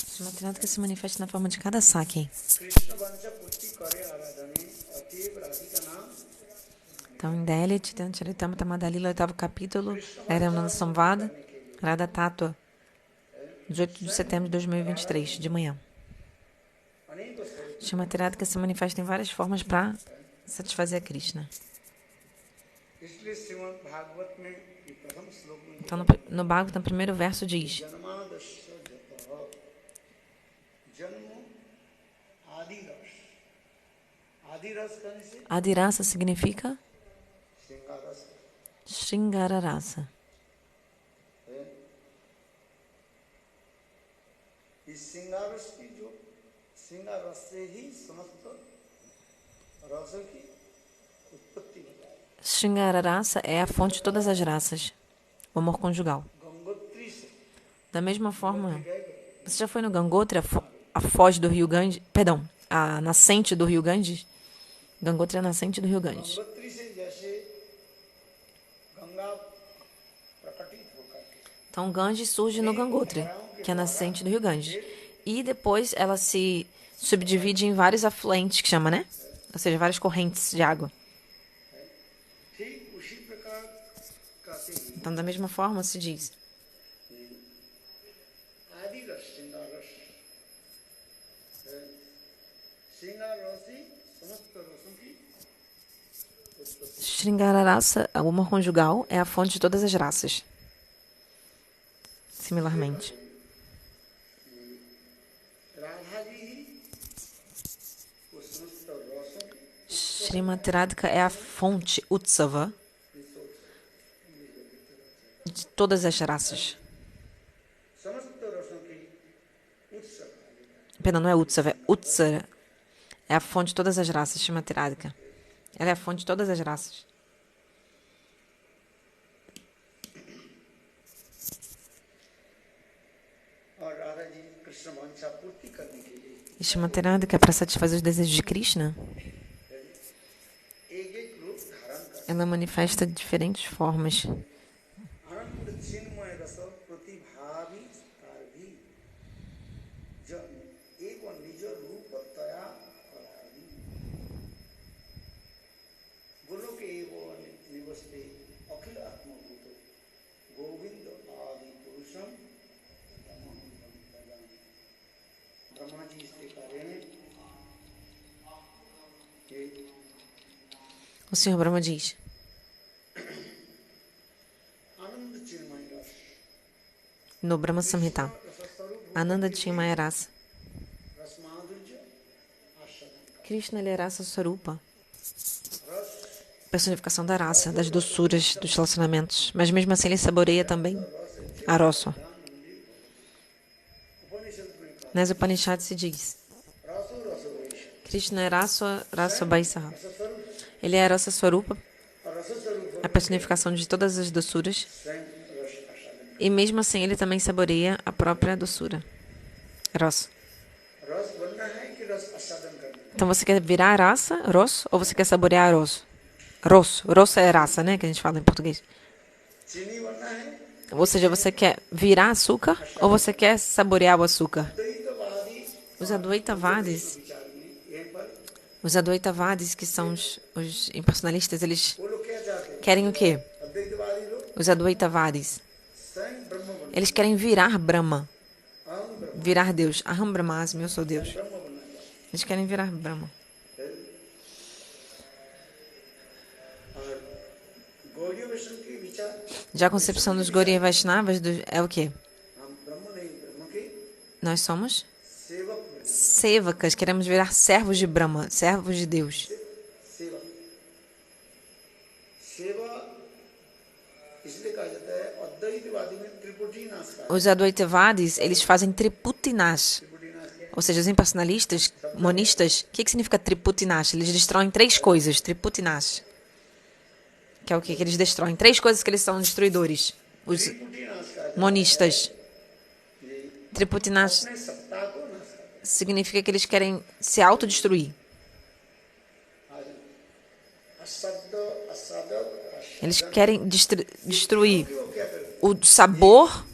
Srimati Radhika se manifesta na forma de cada Saki. Então, em Delhi, Chaitanya Charitamrita Madhya-lila, 8º capítulo, Narayananda Samvada, Radha Tattva, 18 de setembro de 2023, de manhã. Srimati Radhika se manifesta em várias formas para satisfazer a Krishna. Então, no Bhagavatam, no primeiro verso diz: Adirasa significa Shringararasa. Shringararasa é a fonte de todas as raças, o amor conjugal. Da mesma forma, você já foi no Gangotri, a foz do rio Ganges, perdão, a nascente do rio Ganges? Gangotri é a nascente do rio Ganges. Então, Ganges surge no Gangotri, que é a nascente do rio Ganges. E depois ela se subdivide em vários afluentes, que chama, né? Ou seja, várias correntes de água. Então, da mesma forma, se diz: Shringararasa, o amor conjugal, é a fonte de todas as raças. Similarmente, Srimati Radhika é a fonte, Utsava, de todas as raças. Perdão, não é Utsava, é Utsara. É a fonte de todas as raças, Srimati Radhika. Ela é a fonte de todas as raças. E Srimati Radhika, para satisfazer os desejos de Krishna, ela manifesta de diferentes formas. O Senhor Brahma diz: no Brahma Samhita, Ananda Chinmaya Rasa. Krishna, ele é Rasa Swarupa, personificação da raça, das doçuras, dos relacionamentos. Mas mesmo assim ele saboreia também a Rasa. Nas Upanishads se diz: Krishna é Rasa Baisaha. Ele é a Rasa Swarupa, a personificação de todas as doçuras. E mesmo assim ele também saboreia a própria doçura. Rasa. Então você quer virar raça, Ros, ou você quer saborear Ros? Ros é raça, né? Que a gente fala em português. Ou seja, você quer virar açúcar ou você quer saborear o açúcar? Os Advaitavadis, que são os impersonalistas, eles querem o quê? Os Advaitavadis. Eles querem virar Brahma. Virar Deus. Aham Brahmasmi, eu sou Deus. Eles querem virar Brahma. Já a concepção dos Gaudiya Vaishnavas é o quê? Nós somos Sevakas, queremos virar servos de Brahma, servos de Deus. Os Advaitavadis, eles fazem Triputinash. Ou seja, os impersonalistas, monistas, o que significa Triputinash? Eles destroem 3 coisas, Triputinash. Que é o quê? Que eles destroem 3 coisas que eles são destruidores. Os monistas. Triputinash significa que eles querem se autodestruir. Eles querem destruir o sabor,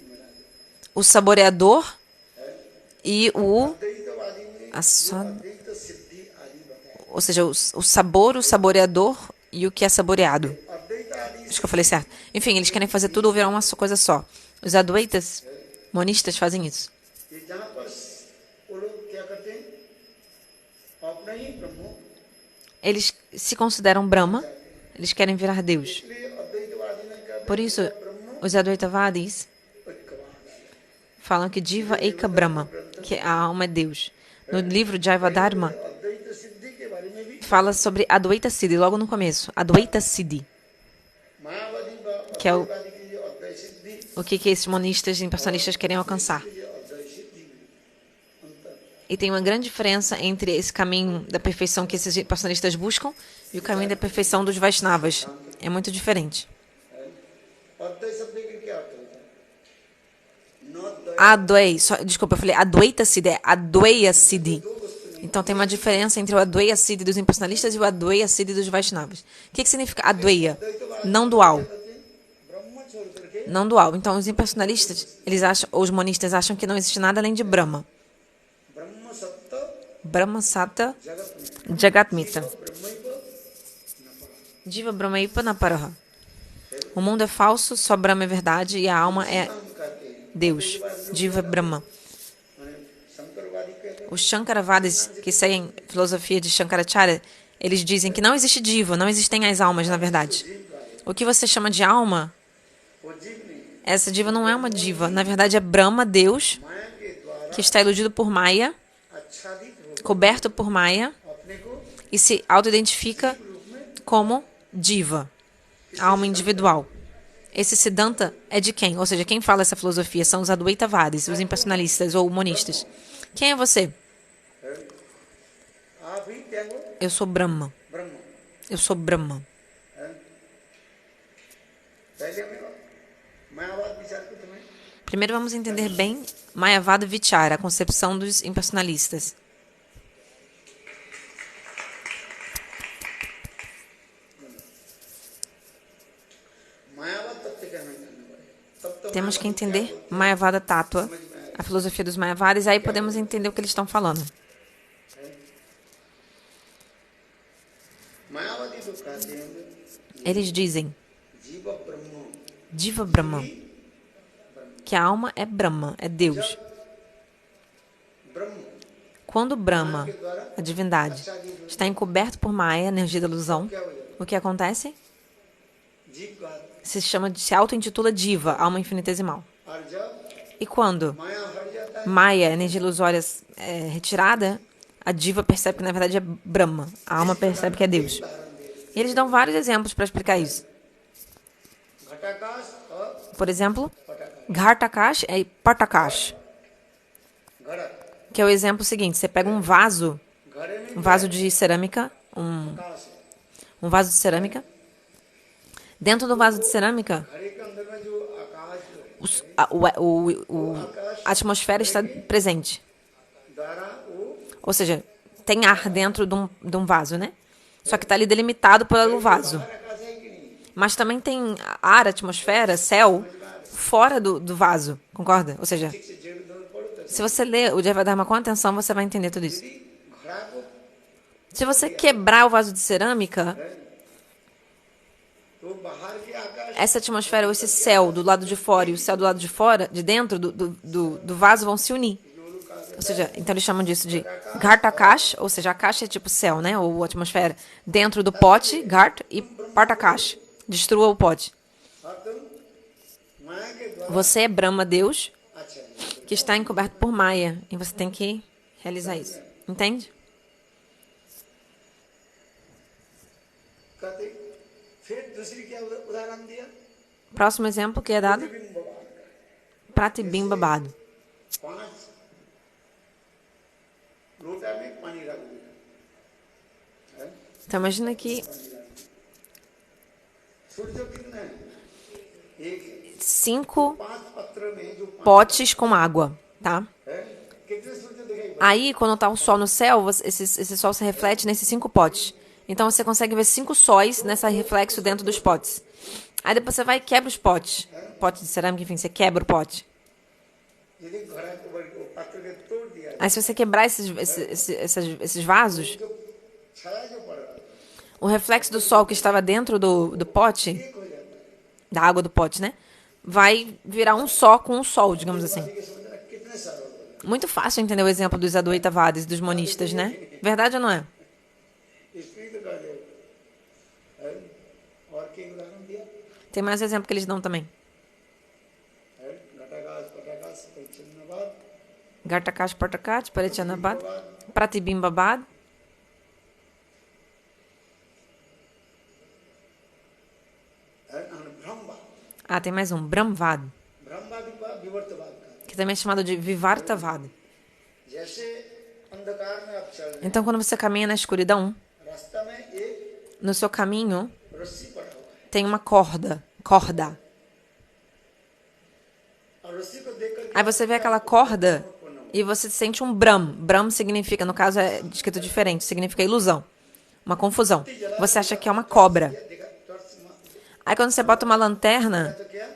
o saboreador e ou seja, o sabor, o saboreador e o que é saboreado. Acho que eu falei certo. Enfim, eles querem fazer tudo virar uma coisa só. Os Advaitas, monistas, fazem isso. Eles se consideram Brahma, eles querem virar Deus. Por isso, os Advaitavadis falam que Jiva Eka Brahma, que a alma é Deus. No livro Jaiva Dharma, fala sobre Advaita Siddhi, logo no começo. Advaita Siddhi, que é o que esses monistas e impersonalistas querem alcançar. E tem uma grande diferença entre esse caminho da perfeição que esses impersonalistas buscam e o caminho da perfeição dos Vaishnavas. É muito diferente. Desculpa, eu falei Advaita Siddhi, é Advaya Siddhi. Então tem uma diferença entre o Advaya Siddhi dos impersonalistas e o Advaya Siddhi dos Vaishnavas. O que significa Advaya? Não dual. Não dual. Então os impersonalistas, eles acham, ou os monistas acham que não existe nada além de Brahma. Brahma Satta Jagatmita. Jiva Brahmaipa Naparaha. O mundo é falso, só Brahma é verdade e a alma é Deus. Jiva Brahma. Os Shankaravadis, que seguem a filosofia de Shankaracharya, eles dizem que não existe Jiva, não existem as almas, na verdade. O que você chama de alma, essa Jiva não é uma Jiva. Na verdade, é Brahma, Deus, que está iludido por Maya, coberto por Maya, e se auto-identifica como Jiva, alma individual. Esse Siddhanta é de quem? Ou seja, quem fala essa filosofia são os Advaitavadis, os impersonalistas ou monistas. Quem é você? Eu sou Brahma. Eu sou Brahma. Primeiro vamos entender bem Mayavada Vichara, a concepção dos impersonalistas. Temos que entender Mayavada Tattva, a filosofia dos Mayavadis, aí podemos entender o que eles estão falando. Eles dizem Jiva Brahma, que a alma é Brahma, é Deus. Quando Brahma, a divindade, está encoberto por Maya, energia da ilusão, o que acontece? Se auto-intitula Jiva, alma infinitesimal. E quando Maya, energia ilusória, é retirada, a Jiva percebe que na verdade é Brahma, a alma percebe que é Deus. E eles dão vários exemplos para explicar isso. Por exemplo, Ghartakash e Partakash, que é o exemplo seguinte: você pega um vaso de cerâmica, um vaso de cerâmica. Dentro do vaso de cerâmica, a atmosfera está presente. Ou seja, tem ar dentro de um vaso, né? Só que está ali delimitado pelo vaso. Mas também tem ar, atmosfera, céu, fora do vaso, concorda? Ou seja, se você ler o Jaiva Dharma com atenção, você vai entender tudo isso. Se você quebrar o vaso de cerâmica, essa atmosfera ou esse céu do lado de fora e o céu do lado de fora, de dentro do vaso, vão se unir. Ou seja, então eles chamam disso de Ghartakash, ou seja, Akash é tipo céu, né? Ou atmosfera. Dentro do pote, Gart, e Partakash. Destrua o pote. Você é Brahma, Deus, que está encoberto por Maya. E você tem que realizar isso. Entende? Próximo exemplo que é dado. Pratibhimbabad. Então imagina que 5 potes com água, tá? Aí, quando está o sol no céu, esse sol se reflete nesses 5 potes. Então, você consegue ver 5 sóis nesse reflexo dentro dos potes. Aí, depois você vai e quebra os potes. Pote de cerâmica, enfim, você quebra o pote. यदि घड़ा को पात्र के तोड़ दिया Aí se você quebrar esses vasos, जो छाया जो पड़ रहा है o reflexo do sol que estava dentro do pote, एक हो जाता है। da água do pote, né? Vai virar um só com o sol, digamos assim. बाकी के समझना कितने साल हो गए Muito fácil entender o exemplo dos Adwaitavadis, dos monistas, né? Verdade ou não é? इसलिए तो कर दे और क्या उदाहरण दिया Tem mais exemplo que eles dão também. घटाकाश पटाकाश परिच्छिन्नवाद Gartakash Partakat, Parichanabad, Pratibimbabad. ब्रह्मवाद Ah, tem mais um, Brahmvad, ब्रह्मवाद का विवर्तवाद का que também é chamado de Vivartavad. जैसे अंधकार में आप चल रहे Então, quando você caminha na escuridão, हैं, रास्ता में एक no seu caminho रस्सी पड़ा हुआ है tem uma corda. और रस्सी को देख करके Aí você vê aquela corda e você sente um Brahm. Brahm significa, no caso é escrito diferente, significa ilusão, uma confusão. Você acha que é uma cobra. देखा torch Aí quando você bota uma lanterna, तो क्या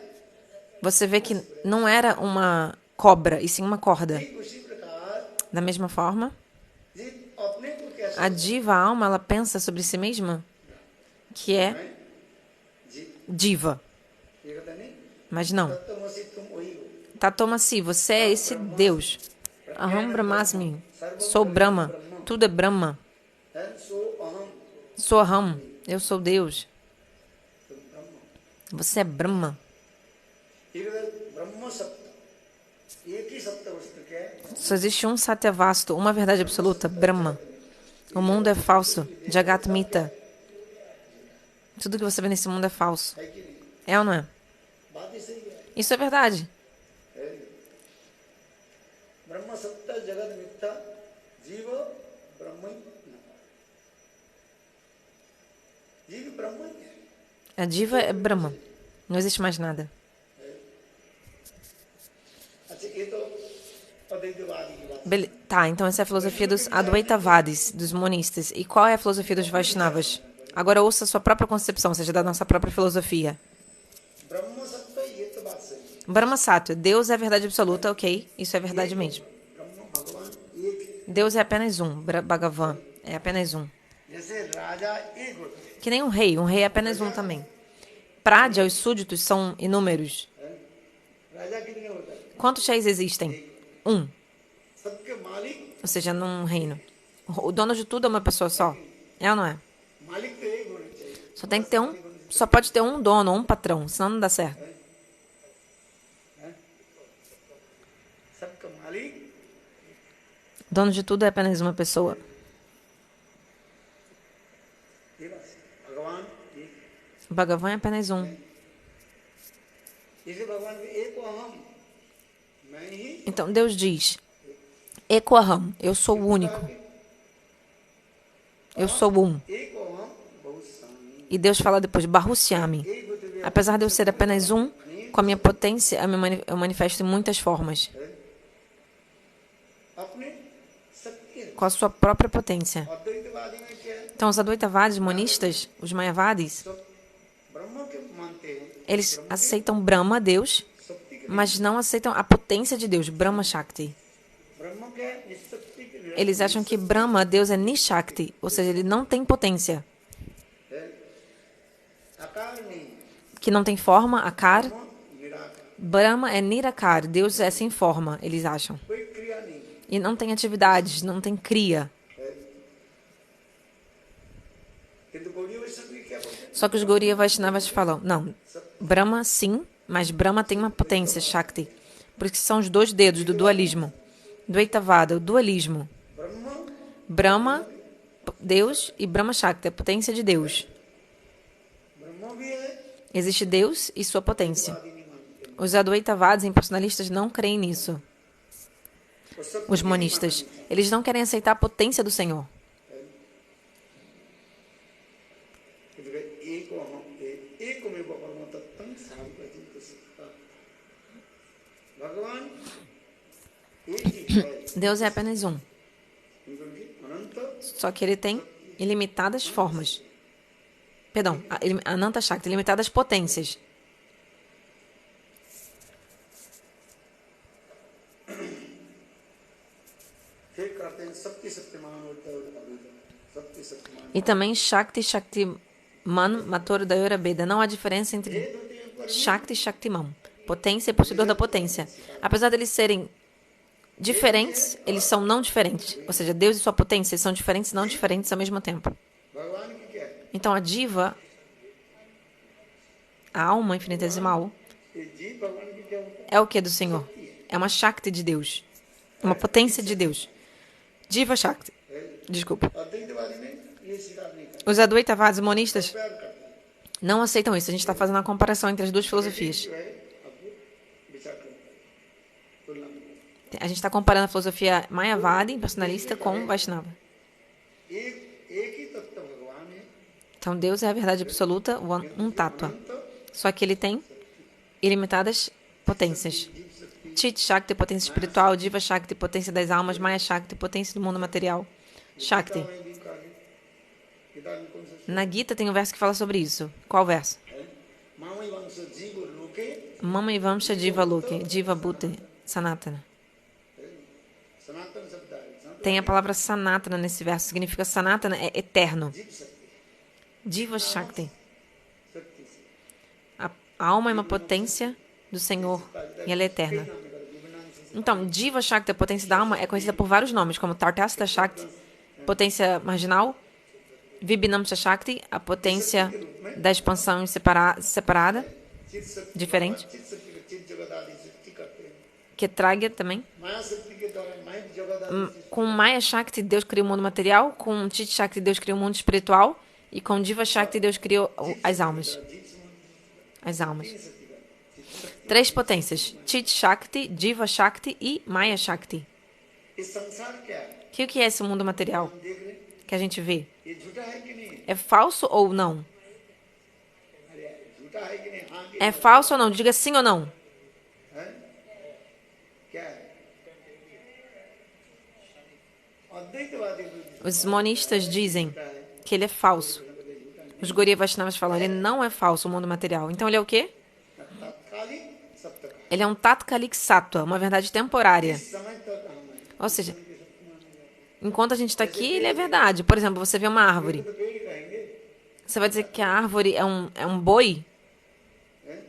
você vê que não era uma cobra, e sim uma corda. उसी प्रकार Da mesma forma, जी अपने को कैसे a diva, a alma, ela pensa sobre si mesma que é जी diva. ये कहता नहीं Mas não. तत्वमसि तुम वही हो Tatomasi, você é esse Deus. Aham Brahmasmi. Sou Brahma. Tudo é Brahma. है सो अहम Sou Aham. Eu sou Deus. तुम ब्रह्म Você é Brahma. ये कहता ब्रह्म सत्य एक ही सत्य वस्तु क्या है Só existe um Satyavastu, uma verdade absoluta, Brahma. O mundo é falso. Jagat Mita. Tudo que você vê nesse mundo é falso. है कि नहीं É ou não é? बात ही सही है Isso é verdade. ब्रह्म सत्य जगत मिथ्या जीव ब्रह्म ही न। जीव ब्रह्म ही है A diva é Brahma. Não existe mais nada. अच्छा ये तो अद्वैतवादी की बात Tá, então essa é a filosofia dos Adwaitavadis, dos monistas. E qual é a filosofia dos Vaishnavas? Agora ouça a sua própria concepção, ou seja, da nossa própria filosofia. ब्रह्म सत्य ये तो बात सही है Brahma Satya, Deus é a verdade absoluta, ok, isso é verdade mesmo. ब्रह्म भगवान एक है Deus é apenas um, Bhagavan é apenas um. जैसे राजा एक होता है Que nem um rei é apenas um também. Pradya, os súditos, são inúmeros. राजा कितने होता है Quantos reis existem? Um, सबके मालिक ou seja, num reino. O dono de tudo é uma pessoa só, é ou não é? मालिक तो एक होना चाहिए Só tem que ter um, só pode ter um dono, um patrão, senão não dá certo. सबका मालिक Dono de tudo é apenas uma pessoa. ये बात है। भगवान एक O Bhagavan é apenas um. इसे भगवान के एक को अहम मैं ही Então Deus diz: Ekoaham, eu sou o único. Eu sou um. एक को अहम बहुत सामी E Deus fala depois, Bahusyami. एक Buddha Apesar de eu ser apenas um, com a minha potência eu manifesto em muitas formas. अपने सत्य Com a sua própria potência. अद्वैतवादी में क्या है Então os Adwaitavadis, monistas, os Mayavadis, तो ब्रह्म के मानते हैं eles aceitam Brahma, Deus, शक्ति के mas não aceitam a potência de Deus, Brahma Shakti. ब्रह्म के निशक्ति के Eles acham que Brahma, Deus, é Nishakti, ou seja, ele não tem potência, आकार नहीं que não tem forma, Akar. ब्रह्म निराकार Brahma é Nirakar, Deus é sem forma, eles acham. कोई क्रिया नहीं E não tem atividades, não tem cria. किंतु गौड़ी वैष्णव भी क्या बोलते हैं Só que os Gaudiya Vaishnavas falam, não, Brahma sim, mas Brahma tem uma potência, Shakti. Por isso que são os dois dedos do dualismo. Dvaitavada, o dualismo. Brahma Brahma, Deus, e Brahma Shakti, a potência de Deus. ब्रह्म भी है Existe Deus e sua potência. आदि नहीं मानते Os Adwaitavadas, impersonalistas, não creem nisso. वो सब Os monistas, eles não querem aceitar a potência do Senhor. किंतु एक को हम एक में परम तत्व सार्वजनिक सत्ता भगवान एक ही है Deus é apenas um, क्योंकि अनंत só que ele tem ilimitadas formas. Perdão, Ananta Shakti, ilimitadas potências. फिर करते हैं शक्ति शक्तिमान होता है अभेद शक्ति Shaktimaan E também Shakti, Shaktiman, Mator Dayora Beda. Não há diferença entre भेद होते हैं पर Shakti e Shaktiman. Potência e possuidor da potência. Apesar de eles serem diferentes, eles são não diferentes. Ou seja, Deus e sua potência são diferentes e não diferentes ao mesmo tempo. भगवान की क्या है Então a diva, a alma infinitesimal, ये जीव भगवान की क्या होता é o que do Senhor? É uma Shakti de Deus. Uma potência de Deus. Diva Shakti. Desculpa. है अद्वैतवादी ने ये स्वीकार नहीं करता Os Advaitavadis monistas प्यार करते हैं não aceitam isso. A gente está fazendo uma comparação entre as duas filosofias. जो है आपको विचार करना है तुलना में A gente está comparando a filosofia Mayavadi, personalista, com Vaishnava. एक ही तत्व भगवान है Então Deus é a verdade absoluta, um tattva. Só que ele tem ilimitadas potências. Chit Shakti, potência espiritual, Diva Shakti, potência das almas, Maya Shakti, potência do mundo material. Shakti. में भी कहा है गीता में कौन सा Na Gita tem um verso que fala sobre isso. Qual verso? है मामई वंश जीव लोके Mama Ivamsha Diva Loke, Diva Bhute, Sanatana. सनातन शब्द है Tem a palavra Sanatana nesse verso. Significa Sanatana é eterno. जीव शक्ति Diva Shakti. शक्ति से A alma é uma potência do Senhor e ela é eterna. Então, Diva Shakti, a potência da alma, é conhecida por vários nomes, como Tartasta Shakti, potência marginal, Vibhinamsha Shakti, a potência da expansão separada, चित शक्ति diferente, चित शक्ति के चित जगत आदि सृष्टि करते हैं Ketragya também. माया शक्ति के द्वारा माया जगत आदि Com Maya Shakti, Deus criou o mundo material, com Chit Shakti, Deus criou o mundo espiritual, e com Diva Shakti, Deus criou as almas. As almas. Três potências: Chit Shakti, Diva Shakti e Maya Shakti. इस संसार क्या है O que é esse mundo material हम देख रहे हैं que a gente vê? ये झूठा है कि नहीं É falso ou não? अरे झूठा है कि नहीं हाँ कि É falso ou não? Diga sim ou não. है क्या है अद्वैतवादी Os monistas dizem que ele é falso. Os Gaudiya Vaishnavas falam, ele não é falso, o mundo material. Então ele é o quê? तात्कालिक सत्य का Ele é um Tatkalik Sattva, uma verdade temporária. समय तक हम है Ou seja, enquanto a gente está aqui, ele é verdade. Por exemplo, você vê uma árvore. तो पेड़ कहेंगे Você vai dizer que a árvore é um boi, हैं?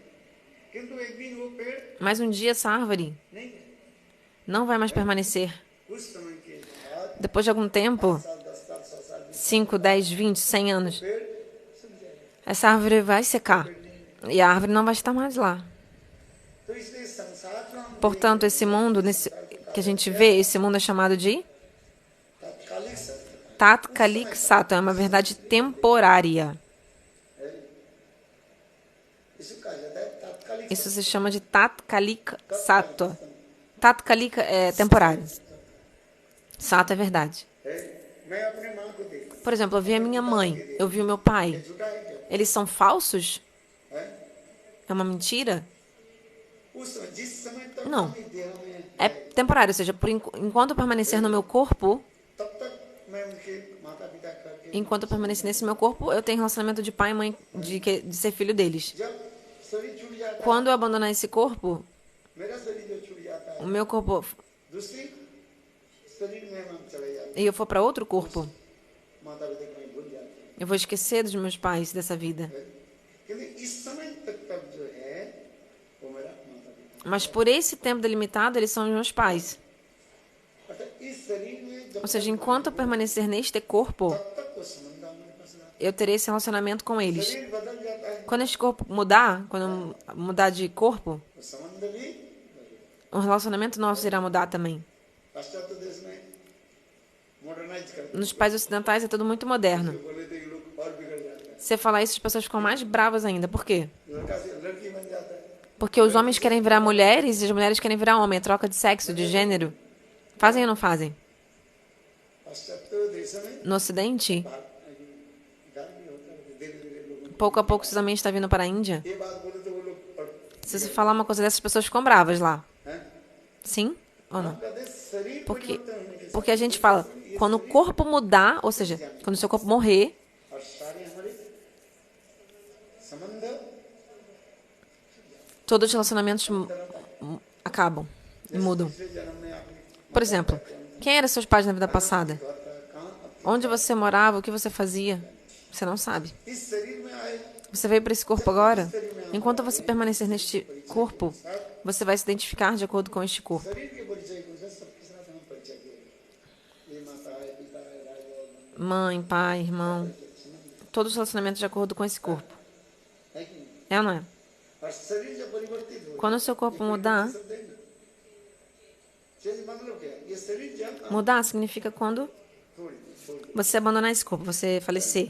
किंतु एक दिन वो पेड़ mas um dia essa árvore नहीं है não vai mais permanecer. कुछ समय के बाद Depois de algum tempo, साल 10 साल 100 साल 5, 10, 20, 100 anos, पेड़ सूख जाएगा essa árvore vai secar. E a árvore não vai estar mais lá. तो इसलिए संसार में हम Portanto, esse mundo que a gente vê, esse mundo é chamado de तात्कालिक सत्य Tatkalik Sattva, é uma verdade temporária. इसे कहा जाता है तात्कालिक Isso se chama de Tatkalik Sattva. Tatkalika é temporário. Sattva é verdade. है मैं अपने माँ को देखा Por exemplo, eu vi a minha mãe, eu vi o meu pai. झूठा है क्या Eles são falsos? है É uma mentira? उस समय जिस समय तक Não. हम इस देह में É temporário, ou seja, enquanto eu permanecer no meu corpo, तब तक मैं उनके माता पिता करके enquanto eu permanecer nesse meu corpo, eu tenho relacionamento de pai e mãe, de ser filho deles. जब शरीर छूट जाता है Quando eu abandonar esse corpo, मेरा शरीर जो छूट जाता है o meu corpo, दूसरी शरीर में हम चले जाते e eu for para outro corpo, हैं माता पिता को भूल जाते हैं eu vou esquecer dos meus pais, dessa vida. क्योंकि इस समय तक तक जो है वो मेरा माता पिता Mas por esse tempo delimitado, eles são os meus pais. अतः इस शरीर में जब Ou seja, enquanto eu permanecer neste corpo, तब तक वो संबंध हमारे पास रहता eu terei esse relacionamento com है eles. शरीर बदल जाता है Quando este corpo mudar, quando eu mudar de corpo, तो संबंध भी o relacionamento nosso irá mudar também. पाश्चात्य देश में मॉडर्नाइज करते Nos países ocidentais é tudo muito moderno. हैं बोले तो ये लोग और बिगड़ जाते हैं Se você falar isso, as pessoas ficam mais bravas ainda. Por quê? लड़का से लड़की बन जाता है Porque os homens querem virar mulheres e as mulheres querem virar homem. É troca de sexo, de gênero. Fazem ou não fazem? पाश्चात्य देश में No Ocidente, डर भी होता है धीरे धीरे लोगों pouco a pouco isso também está vindo para a Índia. को ये बात बोले तो वो लोग Se você falar uma coisa dessas, as pessoas ficam bravas lá. हैं Sim ou não? कहते हैं, शरीर Porque, परिवर्तन होने के porque a gente fala, quando o corpo mudar, ou seja, quando o seu corpo morrer, और सारे हमारे संबंध todos os relacionamentos acabam e mudam. पिछले जन्म में आपने Por exemplo, Quem eram seus pais na vida passada? होता कहाँ अब Onde você morava? O que você fazia? Você não sabe. इस शरीर में आए Você veio para esse corpo agora? Enquanto você permanecer neste corpo, você vai se identificar de acordo com este corpo. शरीर के परिचय को सबके साथ हम परिचय किए ये माता है पिता है राजा Mãe, pai, irmão. Todos os relacionamentos de acordo com esse corpo. है कि नहीं É ou não é? और शरीर जब परिवर्तित हो Quando o seu corpo mudar, शब्द है ना चेंज मतलब क्या है ये शरीर जब mudar significa quando छोड़ você abandonar esse corpo, você falecer.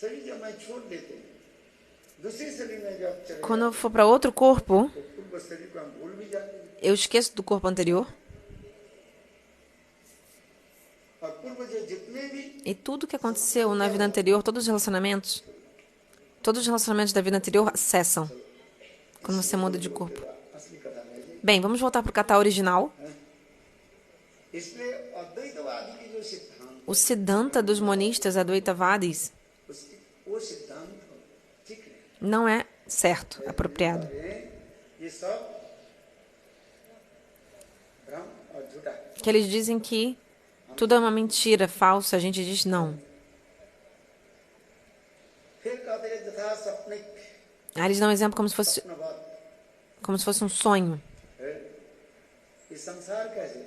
शरीर जब मैं छोड़ देते हैं दूसरे शरीर में जब चले Quando eu for para outro corpo, तो पूर्व शरीर को हम भूल भी जाते हैं eu esqueço do corpo anterior और पूर्व जो जितने भी e tudo que aconteceu na vida anterior, todos os relacionamentos da vida anterior cessam quando você muda de corpo. असली कथा में है Bem, vamos voltar para o kata original. इसलिए अद्वैतवादी की जो सिद्धांत O Siddhanta dos monistas Advaitavadis वो सिद्धांत ठीक है não é certo, apropriado. ये सब भ्रम और झूठा है Que eles dizem que tudo é uma mentira, falsa. A gente diz não. फिर कहते हैं यथा सपनिक Aí eles dão um exemplo como se fosse um sonho. है ये संसार कैसे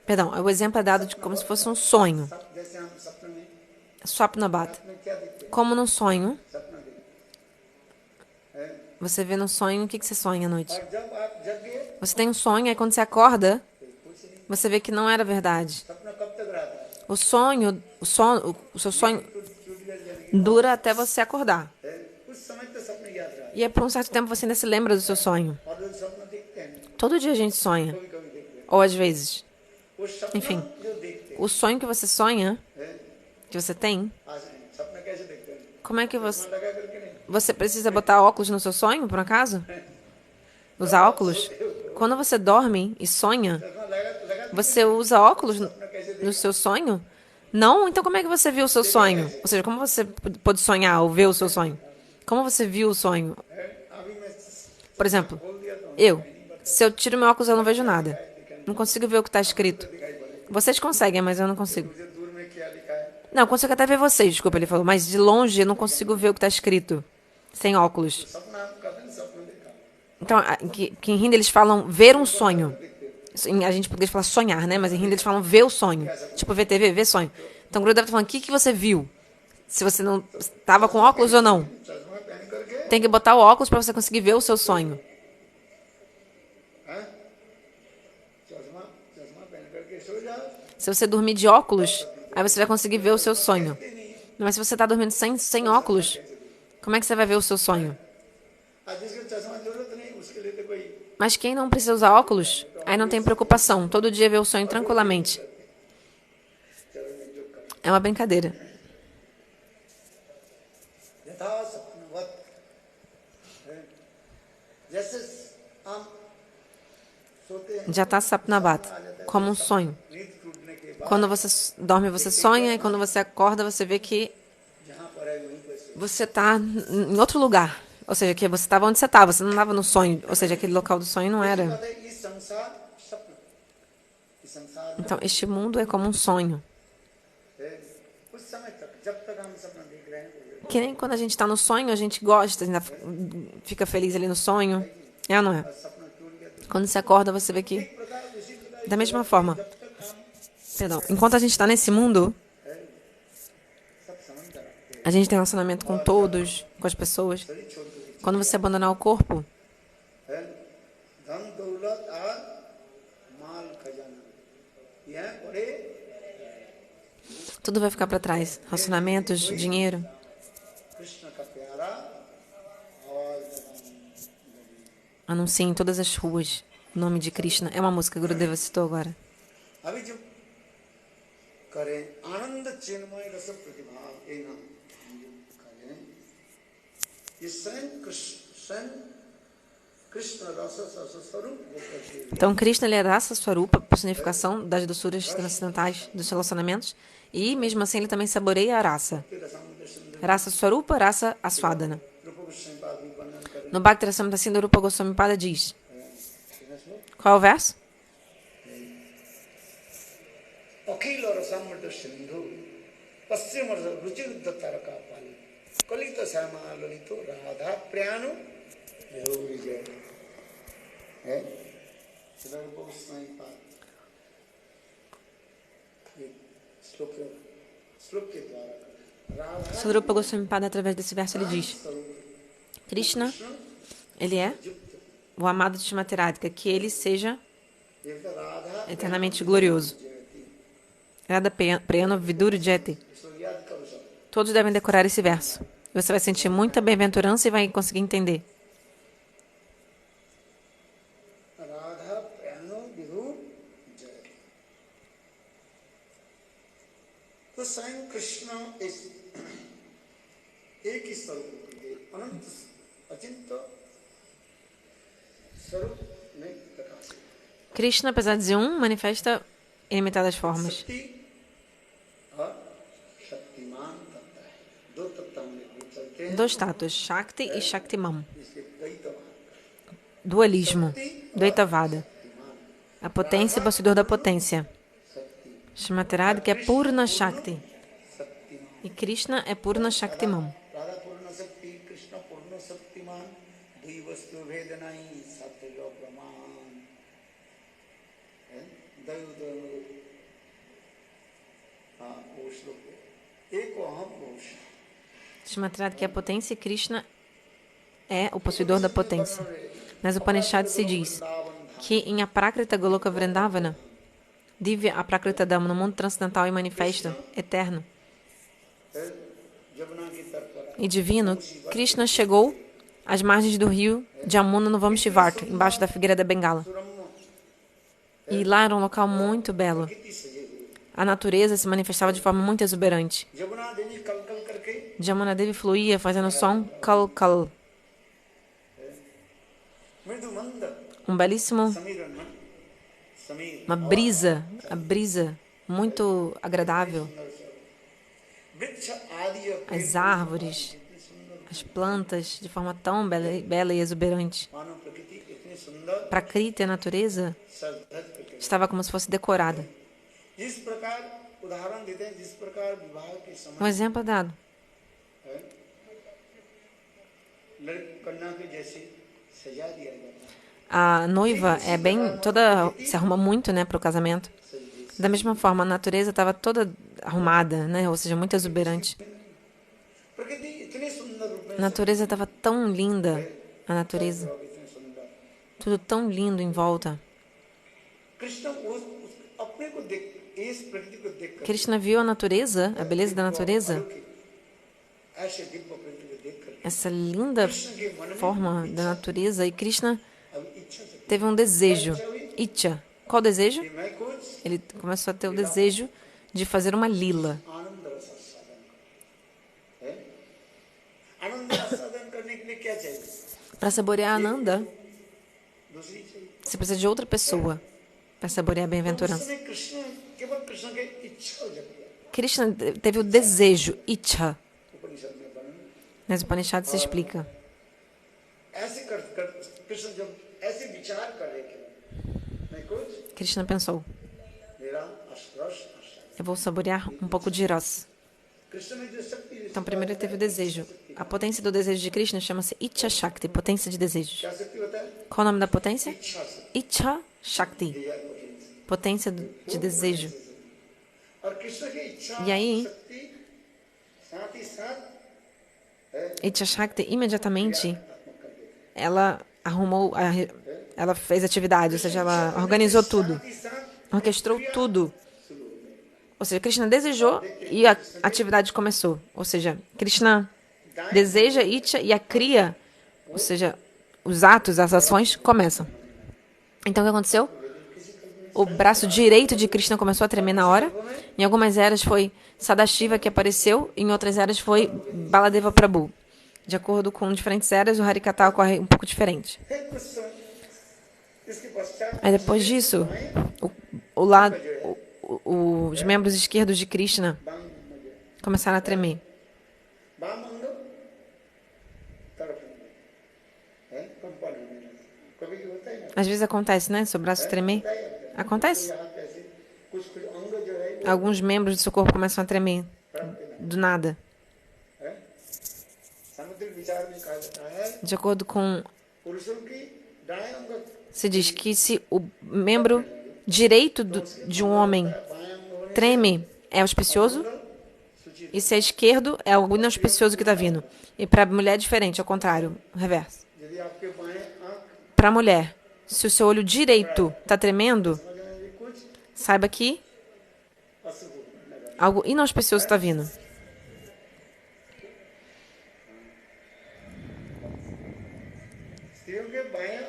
Perdão, o exemplo é dado de como se fosse um sonho. सब जैसे हम सपने में Swapnabat. में क्या देखते हैं Como num sonho, सपना देखते हैं você vê no sonho o que você sonha à noite. और जब आप जग गए Você tem um sonho, aí quando você acorda, तो कुछ नहीं você vê que não era verdade. सपना कब तक रहता है O seu sonho छूट गया जाने dura até você acordar. है कुछ समय तो सपने याद रहा E é por um certo tempo você ainda se lembra do seu sonho. और जो सपना देखते हैं Todo dia a gente sonha, कभी कभी देखते हैं ou às vezes. वो सपना Enfim. जो देखते O sonho que você sonha, हैं que você tem, आज नहीं सपना कैसे देखते हैं como é que você... सपना लगा करके नहीं Você precisa botar óculos no seu sonho, por acaso? Usar óculos? Quando você dorme e sonha, सपना लगा você usa óculos no seu sonho? Não? Então como é que você viu o seu sonho? Ou seja, como você pôde sonhar ou ver o seu sonho? Como você viu o sonho? अभी मैं Por exemplo, बोल दिया तो eu. Se eu tiro meu óculos, eu não vejo nada. Não consigo ver o que está escrito. Vocês conseguem, mas eu não consigo. मुझे दूर में क्या लिखा है Não, eu consigo até ver vocês, desculpa, ele falou. Mas de longe eu não consigo ver o que está escrito. Sem óculos. सपना हम कहते हैं सपना देखा Então, que em Hindi eles falam ver um sonho. A gente poderia falar sonhar, né? Mas em Hindi eles falam ver o sonho. Tipo ver TV, ver sonho. Então o Guru deve estar falando, o que você viu? Se você não estava com óculos ou não. चश्मा पहन करके Tem que botar o óculos para você conseguir ver o seu sonho. हैं चश्मा चश्मा पहन करके सो जाओ Se você dormir de óculos, aí você vai conseguir ver o seu sonho. Mas se você está dormindo sem óculos, como é que você vai ver o seu sonho? आज जिसको चश्मा जरूरत नहीं उसके लिए तो कोई Mas quem não precisa usar óculos, aí não tem preocupação. Todo dia vê o sonho tranquilamente. É uma brincadeira. यथा सपनवत है। जैसे हम सोते हैं Já está sapnabat, como um sonho. नींद टूटने के बाद Quando você dorme, você sonha, e quando você acorda, você vê que जहाँ पर है वहीं पर सो você está em outro lugar. Ou seja, que você estava onde você não estava no sonho. Ou seja, aquele local do sonho não era. कहते हैं, ये संसार सपना ये संसार में Então, este mundo é como um sonho. है कुछ समय तक जब तक हम सपना देख रहे हैं Que nem quando a gente está no sonho, a gente gosta, ainda fica feliz ali no sonho. É ou não é? सपना टूट गया तो Quando você acorda, você vê que, प्रकार उसी प्रकार da mesma forma, जब तक हम perdão, enquanto a gente está nesse mundo, सब समझ रखते a gente tem relacionamento com todos, com as pessoas. हैं छोड़ दो Quando você abandonar o corpo, है धन दौलत और माल खजाना यह पड़े tudo vai ficar para trás. Relacionamentos, dinheiro. Krishna का प्यारा और Anunciem em todas as ruas o nome de Krishna. É uma música que o Gurudeva citou agora. अभी जो करें आनंद चिन्मय रस प्रतिभा ये नाम करें ये स्वयं कृष्ण रस स्वरूप होकर के Então, Krishna ele é Rasa Swarupa, personificação das doçuras transcendentais dos relacionamentos. E, mesmo assim, ele também saboreia a rasa. Rasamrita सुंदर Rasa Swarupa, Rasa Aswadana. रूप गोस्वामी पाद में वर्णन करें No Bhakti Rasamrita Sindhu Rupa Goswami Pada diz. Qual é o verso? अखिल और समृद्ध सिंधु पश्चिम रुचिरुद्ध तारका पाली कलित श्यामा ललितो राधा प्रियानु विजय है श्लोक के द्वारा Swarupa Goswami Pada, através desse verso, ele diz: Krishna, ele é o amado de Srimati Radhika, que ele seja eternamente glorioso. Radha Priyana Vidura Jeti. Todos devem decorar esse verso. Você vai sentir muita bem-aventurança e vai conseguir entender. तो स्वयं कृष्ण इस एक ही स्वरूप के अनंत अचिंत स्वरूप में प्रकाशित. Krishna, apesar de ser um, manifesta ilimitadas formas. शक्ति और शक्तिमान तत्व है. दो तत्व में चलते हैं. Dois status, Shakti e Shaktiman. इसके द्वैतवाद. Dualismo, Dvaitavada. A potência e o possuidor da potência. Srimati Radhika é Purna Shakti. E Krishna é Purna Shaktiman. Radha पूर्ण शक्ति कृष्ण पूर्ण शक्तिमान दुई वस्तु भेद नहीं सत्य प्रमाण है दैव हाँ वो श्लोक एक अहम Ghosh. Srimati Radhika é a potência e Krishna é o possuidor da potência. Nas Upanishads se diz que em Aprakrita Goloka Vrindavana, Divya Aprakrita Dham, no mundo transcendental e manifesto, eterno e divino, Krishna chegou às margens do rio Jamuna no Vamshivarta, embaixo da figueira da Bengala. E lá era um local muito belo. A natureza se manifestava de forma muito exuberante. Jamuna Devi fluía fazendo som kal kal. Um belíssimo, uma brisa, a brisa muito agradável. As árvores, as plantas, de forma tão bela e exuberante. Prakriti, a natureza, estava como se fosse decorada. Um exemplo é dado. A noiva é bem toda, se arruma muito, né, para o casamento. Da mesma forma, a natureza estava toda arrumada, né, ou seja, muito exuberante. A natureza estava tão linda, a natureza. Tudo tão lindo em volta. Krishna viu a natureza, a beleza da natureza, essa linda forma da natureza, e Krishna teve um desejo, Icha. Qual desejo? Ele começou a ter o desejo de fazer uma lila. Para saborear Ananda, você precisa de outra pessoa para saborear a bem-aventurança. Krishna teve o desejo, Icha. Nas Upanishads se explica. Krishna pensou: eu vou saborear um pouco de Ras. Então, primeiro ele teve o desejo. A potência do desejo de Krishna chama-se Icha Shakti, potência de desejos. Qual o nome da potência? Icha Shakti, potência de desejo. E aí, Icha Shakti, imediatamente, ela arrumou, ela fez atividade, ou seja, ela organizou tudo, orquestrou tudo. Ou seja, Krishna desejou e a atividade começou. Ou seja, Krishna deseja, Icha, e a Kriya, ou seja, os atos, as ações começam. Então, o que aconteceu? O braço direito de Krishna começou a tremer na hora. Em algumas eras foi Sadashiva que apareceu, em outras eras foi Baladeva Prabhu. De acordo com diferentes eras, o Harikata ocorre um pouco diferente. Aí depois disso, os membros esquerdos de Krishna começaram a tremer. Às vezes acontece, né? Seu braço tremer. Acontece. alguns membros do seu corpo começam a tremer do nada. है सामुद्रिक विचार में कहा जाता है De acordo com... पुरुषों की दाएं अंग Se diz que se o membro direito de um homem बाएं अंग होने treme, é auspicioso, सूची e se é esquerdo, é algo inauspicioso que está vindo. E para a mulher é diferente, ao contrário, o reverso. यदि आपके बाएं आंख Para a mulher, se o seu olho direito está tremendo, समझने में कुछ saiba que अशुभ लगा algo inauspicioso está vindo. स्त्रियों के बाएं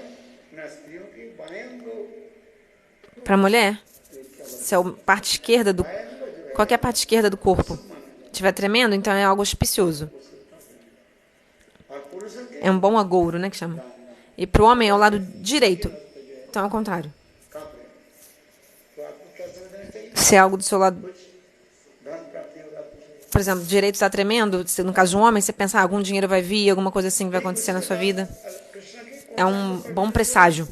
ना स्त्रियों के बाएं अंग को Para a mulher, se a parte esquerda do... qualquer parte esquerda do corpo estiver tremendo, então é algo auspicioso. और पुरुषों के É um bom agouro, né, que chama. E para o homem é o lado direito. Então é o contrário. कांप रहे हैं। तो आपको क्या समझना चाहिए Se é algo do seu lado, धन प्राप्ति होगा कुछ por exemplo, direito está tremendo, se no caso de um homem, você pensa, algum dinheiro vai vir, alguma coisa assim vai acontecer na sua vida. Krishna की É um bom presságio.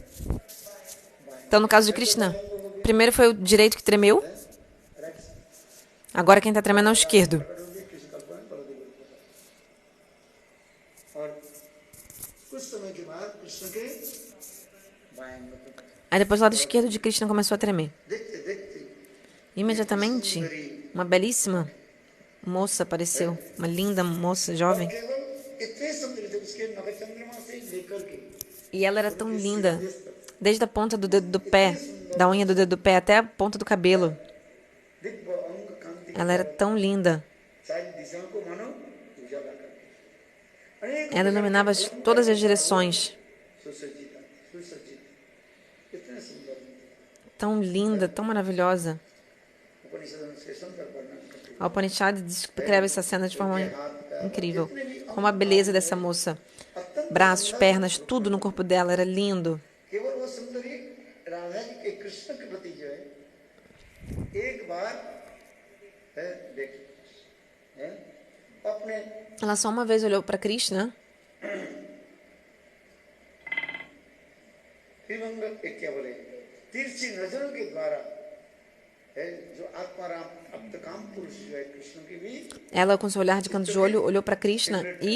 Então, no caso de Krishna, primeiro foi o direito que tremeu, agora quem está tremendo é o esquerdo. किसी का बल बलदेव और कुछ समय के बाद कृष्ण के बाएं अंग को Aí depois o lado esquerdo de Krishna começou a tremer. देखते देखते Imediatamente, uma belíssima moça apareceu, uma linda moça jovem. केवल इतने सुंदर थे उसके नभ चंद्रमा से लेकर के E ela era tão linda, desde a ponta do dedo do pé, da unha do dedo do pé até a ponta do cabelo. Divya अंग कांति Ela era tão linda. सारी दिशाओं को मानो उजाला करती अनेक Ela iluminava todas as direções. सुसज्जित सुसज्जित कितने सुंदर Tão linda, tão maravilhosa. उपनिषद से सुंदर वर्णन करते A Upanishad descreve essa cena de forma incrível. Como a beleza dessa moça. Braços, pernas, tudo no corpo dela era lindo. केवल वो सुंदरी राधा जी के कृष्ण के प्रति जो है एक बार है देखी है अपने Ela só uma vez olhou para Krishna त्रिभंग एक क्या बोले तिरछी नजरों के द्वारा है जो आत्माराम अब तक काम पुरुष जो है कृष्ण की भी Ela, com seu olhar de canto de olho, olhou para Krishna e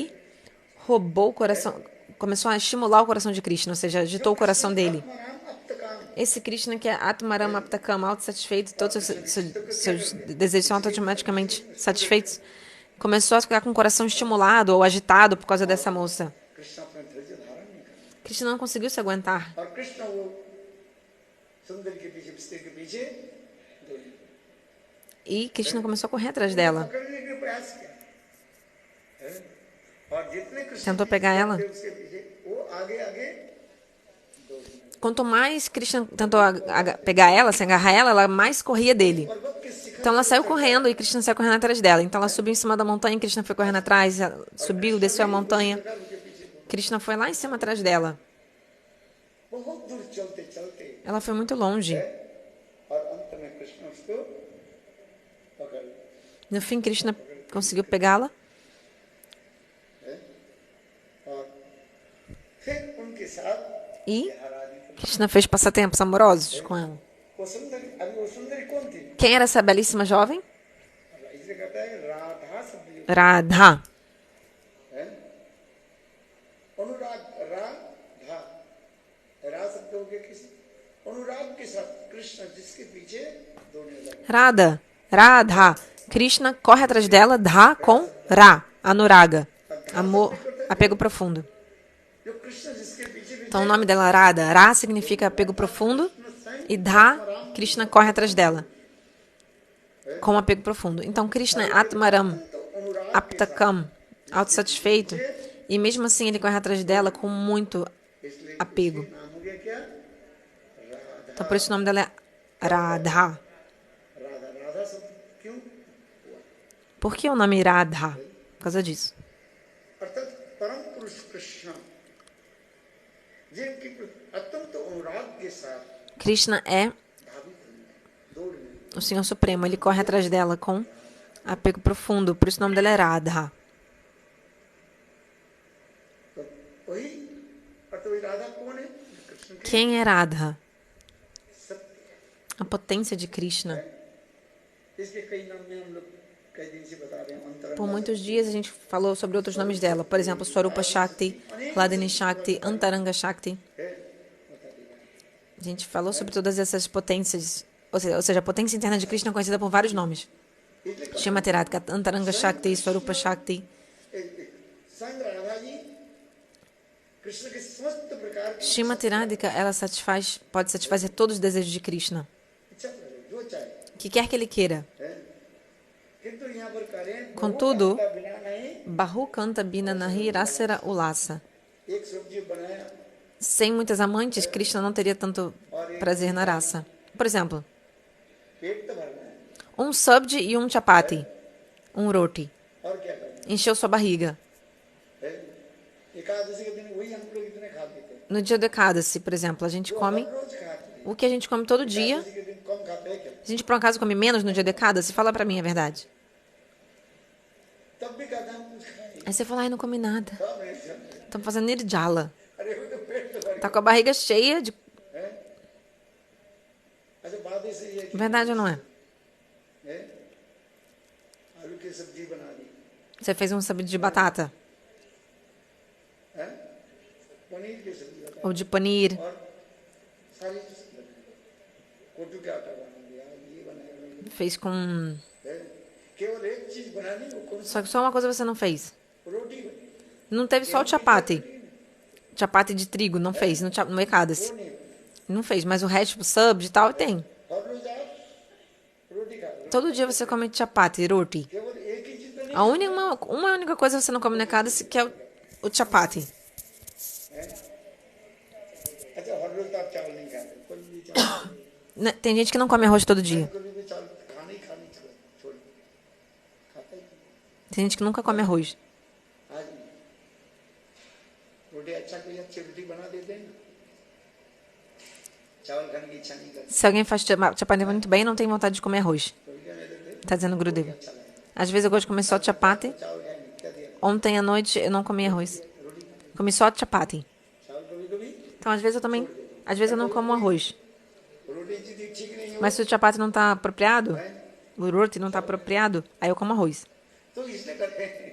roubou o coração, começou a estimular o coração de Krishna, ou seja, agitou o coração dele. Atmaram अब तक काम Esse Krishna que é Atmaram Aptakam, autossatisfeito, todos os seus desejos são automaticamente satisfeitos, começou a ficar com o coração estimulado ou agitado por causa dessa moça. Krishna अपने धैर्य धारण नहीं कर Krishna não conseguiu se aguentar. और कृष्ण वो सुंदरी के पीछे स्त्री के पीछे दौड़े E Krishna começou a correr atrás dela. पकड़ने के प्रयास किया है? और जितने कृष्ण Tentou pegar ela. उसके पीछे वो आगे आगे दौड़े Quanto mais Krishna tentou pegar ela, se agarrar ela, ela mais corria dele. पर्वत के शिखर Então ela saiu correndo e Krishna saiu correndo atrás dela. Então ela subiu em cima da montanha e Krishna foi correndo atrás. Ela subiu, desceu a montanha. उनके पीछे Krishna foi lá em cima atrás dela. बहुत दूर चलते चलते Ela foi muito longe. और अंत में कृष्ण उसको पकड़ लिया। No fim, Krishna conseguiu pegá-la. और फिर उनके साथ E आराधना Krishna fez passatempos amorosos com ela. वो सुंदरी अभी वो सुंदरी कौन थी Quem era essa belíssima jovem? इसलिए कहता है राधा शब्द जो Radha. है अनुराग राधा रा शब्द हो गया किस अनुराग के साथ कृष्ण जिसके पीछे दौड़ने लगा Radha. Radha. Krishna corre atrás dela, Dha com Ra. Anuraga. Amor, apego profundo. जो कृष्ण जिसके पीछे भी Então o nome dela é Radha. Ra significa apego profundo. E Dha, Krishna corre atrás dela. Com apego profundo. Então Krishna é Atmaram, Aptakam, autossatisfeito. E mesmo assim ele corre atrás dela com muito इसलिए apego. नाम हो गया क्या Radha Então por isso o nome dela é Radha. राधा राधा शब्द क्यों Por que o nome Radha? Por causa disso. अर्थात परम पुरुष कृष्ण जिनकी अत्यंत अनुराग के साथ Krishna é धावित होने दौड़ने o Senhor Supremo. Ele corre atrás dela com apego profundo. Por isso o nome dela é Radha. तो वही और तो वही राधा कौन है कृष्ण की Quem é Radha? सत्य A potência de Krishna. इसके कई नाम में हम लोग कई दिन से बता रहे हैं Por अंतरंग muitos dias a gente falou sobre outros nomes dela. Por exemplo, Swarupa Shakti, Hladini Shakti, Antaranga Shakti. है बता दिया A gente falou sobre todas essas potências, ou seja, a potência interna de Krishna é conhecida por vários nomes. इसलिए Shrimati Radhika, Antaranga Shakti, Swarupa Shakti. संग राधा जी कृष्ण के समस्त प्रकार की Shrimati Radhika, ela pode satisfazer todos os desejos de Krishna. इच्छा करे, जो चाहे O que quer que ele queira. है किंतु यहाँ पर करें Contudo, का बिना नहीं Bahu Kanta Bina Nahi Rasera Ulasa. एक सब्जी बनाया Sem muitas amantes, Krishna não teria tanto prazer na raça. Por exemplo, पेट तो भरना है um sabji e um chapati, um roti. और क्या करना Encheu sua barriga. है एकादशी के दिन वही हम लोग इतने खाते थे No dia do Ekadasi, por exemplo, a gente come रोज खाते थे o que a gente come todo dia. Ekadashi के दिन कम खाते हैं क्या Se a gente por um acaso come menos no dia do Ekadasi, fala pra mim a verdade. तब भी कहते हैं हम कुछ खाएं Aí você fala, ai, não comi nada. तब नहीं समझे Tô fazendo nirjala. अरे वो तो पेट तो भर Tá com a barriga cheia de... है अच्छा बात ऐसी है कि Verdade ou não é? है आलू की सब्जी बना दी Você fez um sabji de batata है पनीर की सब्जी बना ou de paneer. और सारी चीज बनाई कोटू का आटा बना दिया ये बनाया Fez com... है केवल एक चीज बनानी वो कौन सी Só que só uma coisa você não fez. रोटी बनी Não teve só o chapati. Chapati de trigo, não fez. No Ekadasi. वो नहीं बनी Não fez, mas o resto, tipo, sabji e tal, tem. और रोज आप रोटी खा रहे हो। Todo dia você come chapati, roti. केवल एक ही चीज तो नहीं Uma única coisa você não come no Ekadasi, que é o chapati. अच्छा हर रोज तो आप चावल नहीं खाते कोई भी चावल Né, tem gente que não come arroz todo dia. कोई भी चावल खाने ही खाने छोड़ खाता ही नहीं। Tem gente que nunca come arroz. आज नहीं। रोटी अच्छा कोई अच्छी रोटी बना देते हैं ना चावल खाने की इच्छा नहीं करते Se alguém faz chapati muito bem, não tem vontade de comer arroz. तो क्या नहीं देते Tá dizendo Gurudeva. अच्छा लगता Às vezes eu gosto de comer só chapati. है चावल खाए नहीं क्या दिया Ontem à noite eu não comi arroz. रोटी खाए Comi só chapati. चावल कभी कभी Então, às vezes eu também... Às vezes eu não como arroz. रोटी यदि ठीक नहीं हो Mas se o chapati não tá apropriado, o roti não tá apropriado, aí eu como arroz. तो इसलिए करते हैं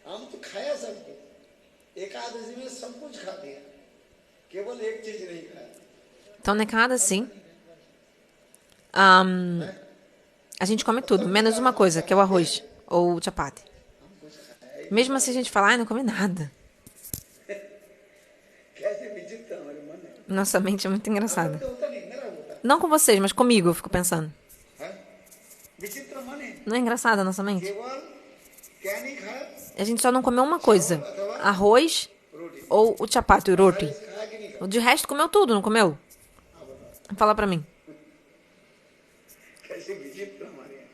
हम तो खाया सब कुछ एकादशी में सब कुछ खाते हैं केवल एक चीज नहीं खाया Então, na cada sim, a gente come tudo, menos uma coisa, que é o arroz ou o chapati. Mesmo assim, a gente fala, ai, não come nada. कैसे विचित्र हमारे मन है Nossa mente é muito engraçada. तो होता नहीं मेरा होता Não com vocês, mas comigo, eu fico pensando. है विचित्र मन है Não é engraçada a nossa mente? केवल क्या नहीं खाया A gente só não comeu uma coisa, arroz ou o chapati, o roti. खाया कि नहीं खाया O de resto comeu tudo, não comeu? Fala pra mim. कैसे विचित्र हमारे हैं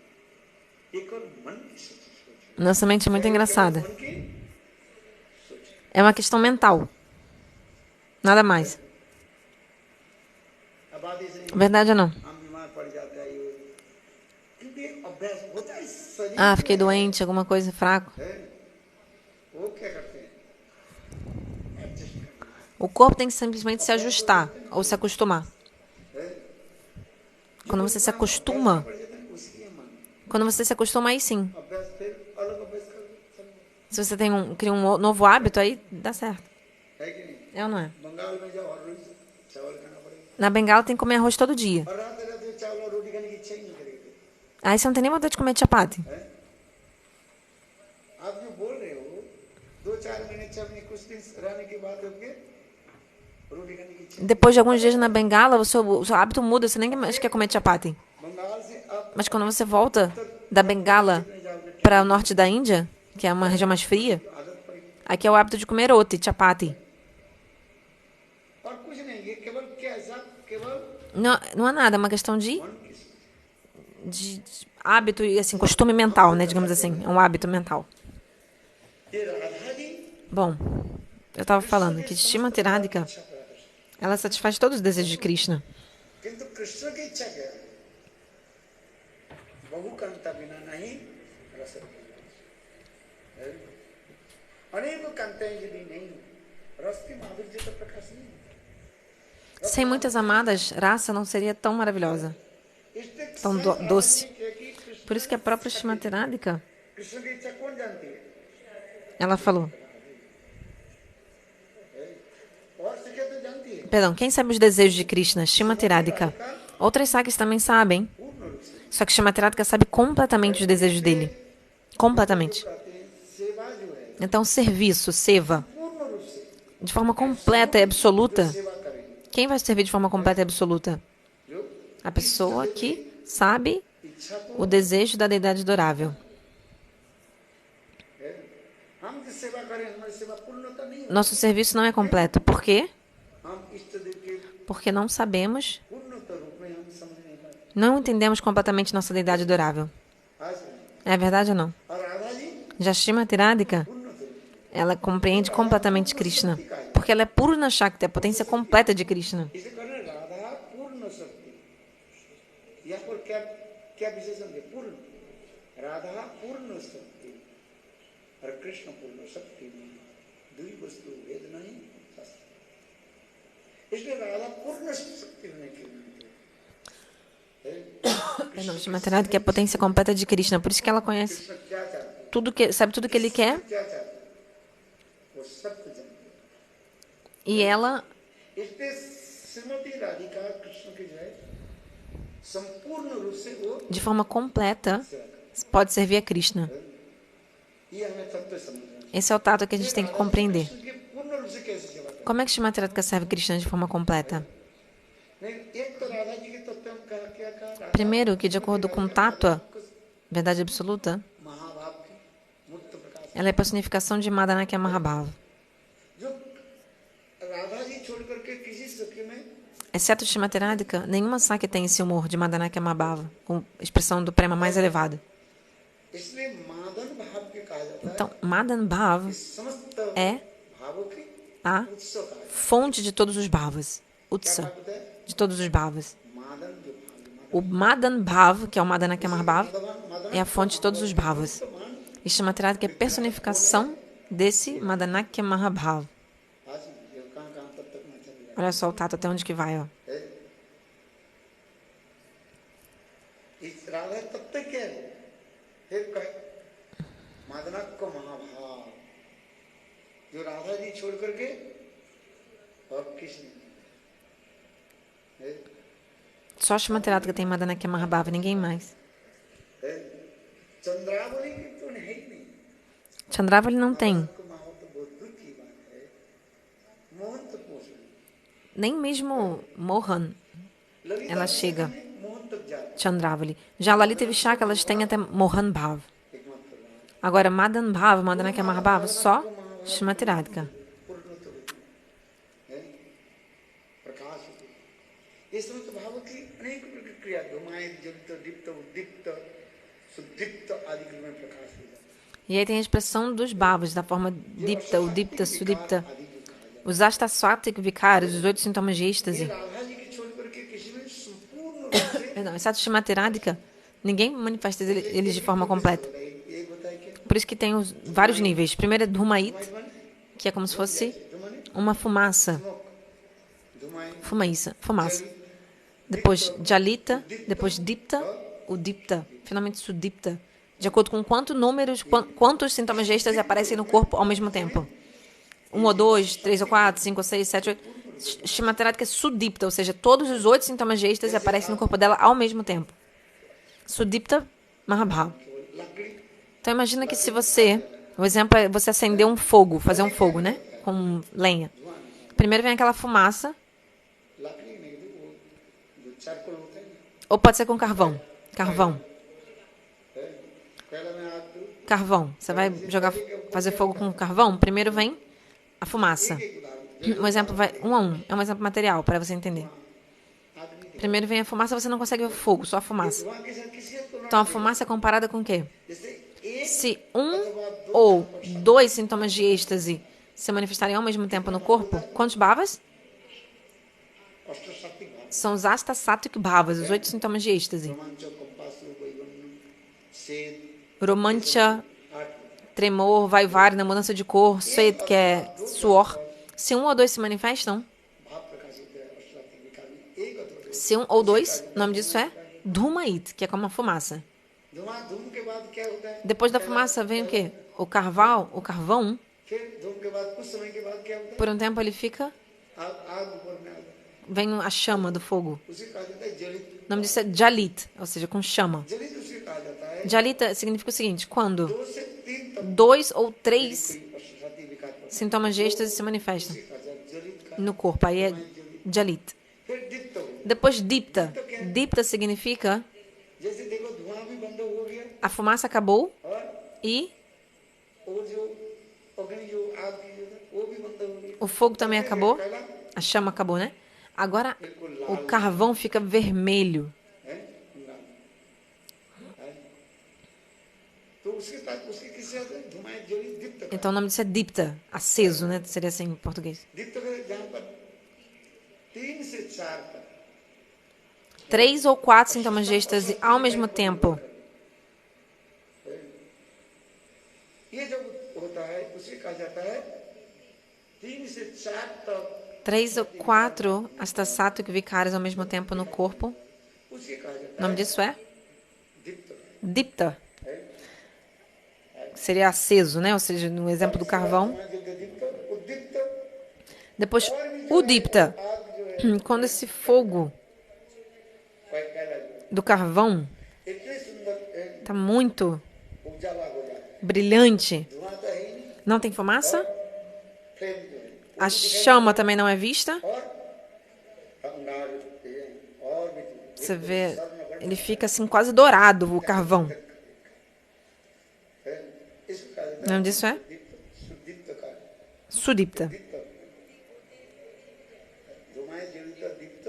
एक और मन की सोच Nossa mente é muito engraçada. मन की सोच É uma questão mental. Nada mais. अब बात ऐसे नहीं Verdade ou não? हम बीमार पड़ जाता है ये क्योंकि अभ्यास होता है शरीर Ah, fiquei doente, alguma coisa, fraco. है वो क्या करते हैं एडजस्ट करते O corpo tem que simplesmente se ajustar ou se acostumar. हैं Quando você se acostuma, पड़ जाता है उसी है मन quando você se acostuma, aí sim. अभ्यास फिर अलग अभ्यास कर Se você cria um novo hábito, aí dá certo. है कि नहीं É ou não é? बंगाल में जाओ हर रोज चावल खाना पड़ेगा Na Bengala tem que comer arroz todo dia. और रात रात में चावल और रोटी खाने की इच्छा ही नहीं करेगी Aí você não tem nem vontade de comer chapati. है आप जो बोल रहे हो 2-4 महीने 6 महीने कुछ दिन रहने के बाद होंगे रोटी खाने की इच्छा Depois de alguns dias na Bengala, o seu hábito muda, você nem mais quer comer chapati. Bengal से आप Mas quando você volta da Bengala para o norte da Índia, que é uma região mais fria, आदत पड़ेगी aqui é o hábito de comer roti, chapati. और कुछ नहीं ये केवल क्या ऐसा केवल Não é nada, é uma questão de, मन की सोच de hábito e assim, costume mental, né? Digamos assim, é um hábito mental. ये राधा ji Bom, eu estava falando que Shrimati Radhika, इच्छा प्रदर्शन ela satisfaz todos os desejos de Krishna. किंतु कृष्ण की इच्छा क्या है बहु कांता बिना नहीं रस है? अनेक कांताएं यदि नहीं रस की माधुर्य का प्रकाश नहीं Sem muitas amadas, raça não seria tão maravilhosa, इसलिए tão doce. Por isso que a própria Shrimati Radhika, Krishna की इच्छा कौन जानती है? ela falou, और सीखे तो जानती है perdão, quem sabe os desejos de Krishna? Shrimati Radhika. Outras sagas também sabem, पूर्ण रूप से só que Shrimati Radhika sabe completamente os desejos dele. Completamente. कहते हैं सेवा जो है Então, serviço, seva, पूर्ण रूप से de forma completa e absoluta. सेवा करेंगे Quem vai servir de forma completa e absoluta? जो A pessoa que sabe इच्छा तो o desejo da deidade adorável. है हम जो सेवा करें हमारी सेवा पूर्णता नहीं है Nosso serviço não é completo. Por quê? हम इष्ट देव के Porque não sabemos, पूर्णता रूप में हम समझ नहीं पाते não entendemos completamente nossa deidade adorável. आज É verdade ou não? और राधा जी Já Shrimati Radhika, पूर्णता रूप ela compreende completamente Krishna. Porque ela é Purna Shakti, a potência completa de Krishna. इसे कहना राधा पूर्ण शक्ति यहाँ पर क्या क्या विशेषण है पूर्ण राधा पूर्ण शक्ति और कृष्ण पूर्ण शक्ति में दुई वस्तु भेद नहीं शास्त्र इसलिए राधा पूर्ण शक्ति होने के Perdão, Shrimati Radhika é a potência completa de Krishna. Por isso que ela conhece Krishna क्या चाहते हैं tudo que, sabe tudo que ele quer. क्या चाहते हैं वो सब कुछ जानते हैं E ela इसलिए श्रीमती राधिका कृष्ण की जो है संपूर्ण रूप से वो de forma completa सेवा करते pode servir a Krishna. हैं। ये हमें तत्व समझना है Esse é o tato que a gente tem que compreender. Krishna की पूर्ण रूप से कैसे सेवा करें Como é que Shrimati Radhika serve Krishna de forma completa? नहीं एक तो राधा जी के तत्व में क्या क्या कहा Radha Primeiro, que de acordo com Tattva, verdade absoluta, महाभाव की मुक्त प्रकाश ela é a personificação de Madanakya Mahabhava. जो राधा जी छोड़ करके किसी सखी में Exceto Shrimati Radhika, nenhuma Sakya tem esse humor de Madanakya Mahabhava, com expressão do prema mais elevado. इसलिए मादन भाव के कहा जाता है Então, Madan Bhav इस समस्त é भावों की a उत्सव का है। fonte de todos os bhavas, क्या Utsa, भाव होता है de todos os bhavas. Madan जो भाव O Madan Bhav, que é o Madanakya Mahabhava, Madan é a fonte de todos os bhavas. E Shrimati Radhika é a personificação desse Madanakya Mahabhava. आज ये कहाँ कहाँ तब तक मैं चल रहा Olha só o tato até onde que vai, ó. है इस राधा तब तक क्या है फिर कहे मादनक को महाभाव जो राधा जी छोड़ करके और कृष्ण है Só Shrimati Radhika tem Madanakya Mahabhava, ninguém mais. है चंद्रावली की तो है ही नहीं Chandravali não tem. को माहौल तो बहुत दुख की बात है मोहन तो पहुंच गई Nem mesmo Mohan, Lalita ela chega. Mohan तक जा रहा Chandravali. Já Lalita e Vishaka, elas têm até Mohan Bhav. है एकमात्र बात Agora, Madan Bhav, Madanakya Mahabhava, só Shrimati Radhika. पूर्णत रूप है प्रकाश ये समस्त भाव की अनेक क्रिया धुमायित जलित दीप्त उद्दीप्त सुदीप्त आदि में प्रकाश हो जाता E aí tem a expressão dos bhavas, da forma Dipta, Udipta, Sudipta. आदि जो कहा जाता Os Ashtaswatik Vikaras, os 8 sintomas de है êxtase. राधा जी की छोड़ करके किसी में संपूर्ण रूप से Perdão, exceto Shrimati Radhika, ninguém manifesta eles de forma completa. एक होता है कि Por isso que tem os vários níveis. Primeiro é Dhumait, que é como se fosse uma fumaça. धुमाई Fumaça. Depois Jalita, depois Dipta, Udipta, finalmente Sudipta. De acordo com quantos sintomas de êxtase aparecem no corpo ao mesmo tempo. 1 ou 2, 3 ou 4, 5 ou 6, 7, 8. Shrimati Radhika é Sudipta, ou seja, todos os 8 sintomas de êxtase aparecem no corpo dela ao mesmo tempo. Sudipta Mahabhava. लकड़ी Então imagina que se você, o exemplo é você acender um fogo, fazer um fogo, né? Com lenha. Primeiro vem aquela fumaça, लकड़ी नहीं वो जो चारकोल होता है ना, ou pode ser com carvão. Carvão. पहले मैं आग दूं Carvão. Você vai fazer fogo com carvão? Primeiro vem a fumaça. Um exemplo vai 1 a 1. É um exemplo material para você entender. आग नहीं Primeiro vem a fumaça, você não consegue ver o fogo, só a fumaça. धुआं के साथ किसी को Então a fumaça é comparada com o quê? जैसे एक Se 1 ou 2 sintomas de êxtase se manifestarem ao mesmo tempo no corpo, quantos bhavas? अष्टशक्ति भाव São os Ashtasattvic bhavas, os 8 sintomas de êxtase. रोमांच कंपासु वैगुण्य सेद Romancha, 8 tremor, vaivarna, mudança de cor, sweat, que é suor. Se 1 ou 2 se manifestam, भाव प्रकाशित है अष्टशक्ति विकार में एक अथवा se 1 ou 2, o nome disso é Dhumait, que é como uma fumaça. धुआं धूम के बाद क्या होता है? Depois da fumaça vem o quê? O carvão. फिर धूम के बाद कुछ समय के बाद क्या होता है? Por um tempo ele fica, आग ऊपर में आ जाता है। vem a chama do fogo. उसे कहा जाता है जलित। O nome disso é Jalit, ou seja, com chama. जलित उसे कहा जाता है Jalita significa o seguinte: quando 2 से 3 तक 2 ou 3 छाती विकार पर sintomas de êxtase se manifestam उसे कहा जाता है जलित का। no corpo. Aí é Jalit. फिर दीप्त हो गया। Depois Dipta. Dipta significa जैसे देखो धुआं भी बंद हो गया a fumaça acabou और e वो जो अग्नि जो आग की जो था, वो भी बंद हो गया। o fogo também acabou. पहला A chama acabou, né? Agora o carvão fica vermelho. है लाल। है? तो उसके साथ उसके किससे आता है? धुआं जलित दीप्त का। Então o nome disso é Dipta, aceso, né? Seria assim em português. दीप्त का जहाँ पर 3 से 4 तक 3 ou 4 sintomas de êxtase ao mesmo tempo. ये जब होता है उसे कहा जाता है 3 से 4 तक 3 ou 4 astasáticos vicares ao mesmo tempo no corpo. उसे कहा O जाता nome है disso é दीप्त। Dipta. Seria aceso, né? Ou seja, no exemplo do carvão. दीप्त उद्दीप्त Depois, o Dipta. आग जो है Quando esse fogo पहला do carvão इतने सुंदर está muito उजाला हो जाता है। brilhante, धुआं तो है ही नहीं, não tem fumaça, फ्लेम जो है a chama também não é vista. और अंगार और भी Você vê, ele fica assim quase dourado, o carvão. है। इसको कहा जाता O nome disso é है सुदीप्त का Sudipta. दीप्त। धुआं जलित दीप्त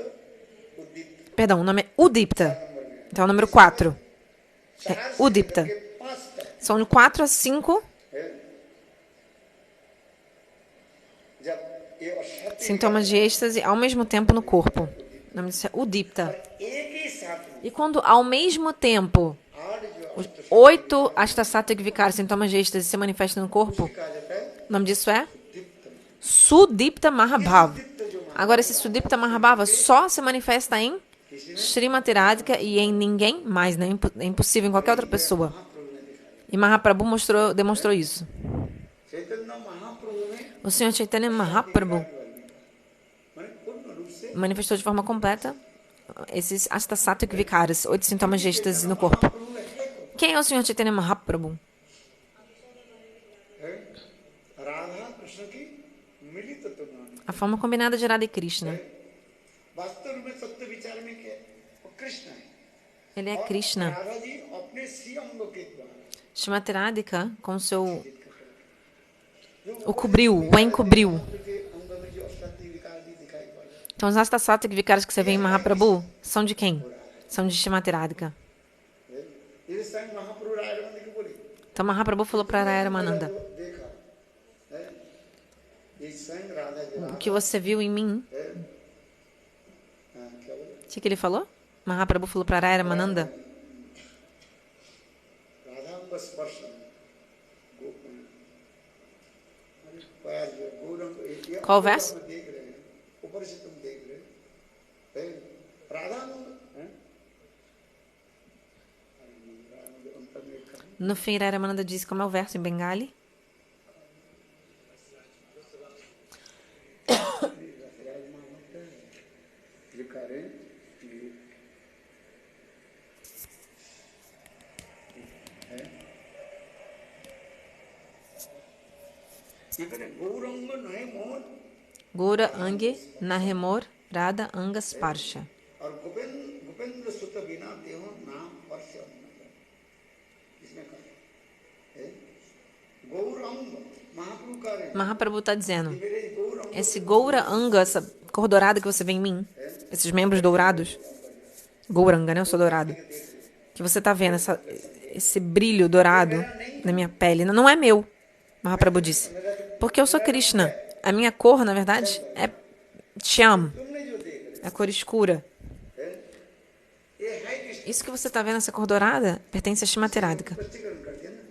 उद्दीप्त Perdão, o nome é Udipta. Então é o número 4. É 4 Udipta. से 5 तक São de 4 a 5 है। जब ये अशांति sintomas de êxtase ao mesmo tempo no corpo. O nome disso é Udipta. एक ही साथ में E quando ao mesmo tempo 8 जो os 8 astasáticos vicares, sintomas de êxtase, se manifestam no corpo, कहा जाता है o nome disso é दीप्त। Sudipta Mahabhava. दीप्त जो Agora, esse Sudipta Mahabhava só se manifesta em Srimati Radhika e em ninguém mais, né? É impossível em qualquer outra pessoa. महाप्रभु ने दिखाया। E Mahaprabhu demonstrou isso. Chaitanya महाप्रभु ने O Senhor Chaitanya Mahaprabhu मैंने पूर्ण रूप से manifestou de forma completa esses astasáticos vicaras, 8 sintomas de êxtase no corpo. प्रभु है तो Quem é o Senhor Chaitanya Mahaprabhu? है राधा कृष्ण की मिलित तुलना A forma combinada de Radha e Krishna. वास्तव में सत्य विचार में क्या है? वो कृष्ण है। Ele é और Krishna. राधा जी अपने सी अंगों के द्वारा Srimati Radhika, com o seu... o cobriu, o encobriu. के अंग में जो अशांति विकार जी दिखाई पड़ रहे हैं, Então, os astasáticos vicaras que você vê em Mahaprabhu são de quem? São de Srimati Radhika. ये स्वयं महाप्रभु रायरमन की बोली Então, Mahaprabhu falou para Raya Ramananda: जो देखा है ये स्वयं राधा ji o que você viu em mim... हाँ, क्या बोले? O que ele falou? Mahaprabhu falou para Raya Ramananda: Radha अंग स्पर्श पैर जो गौरंग ये Qual verso? हम देख रहे हैं ऊपर से तुम देख रहे हैं राधा अंग हैं? अंतर में लिखा है No fim, Raya Ramananda disse como é o verso em Bengali. लिखा है गौरंग नए Mohan Gora Ange Nahemor Radha Anga Sparsha. और गोपेंद्र सुत बिना देह नाम वर्ष इसमें कहा है गौरंग महाप्रभु का है Mahaprabhu está dizendo: मेरे Gaurang esse Goura Anga, essa cor dourada que você vê em mim, esses membros dourados, Gouranga, né? Eu sou dourado. Que você está vendo, esse brilho dourado na minha pele, não é meu, Mahaprabhu disse. Porque eu sou Krishna. A minha cor, na verdade, é Shyam, तुमने जो देख é a cor escura. ये है Krishna Isso que você está vendo, essa cor dourada, pertence a Srimati Radhika. स्पष्टीकरण करते हैं ना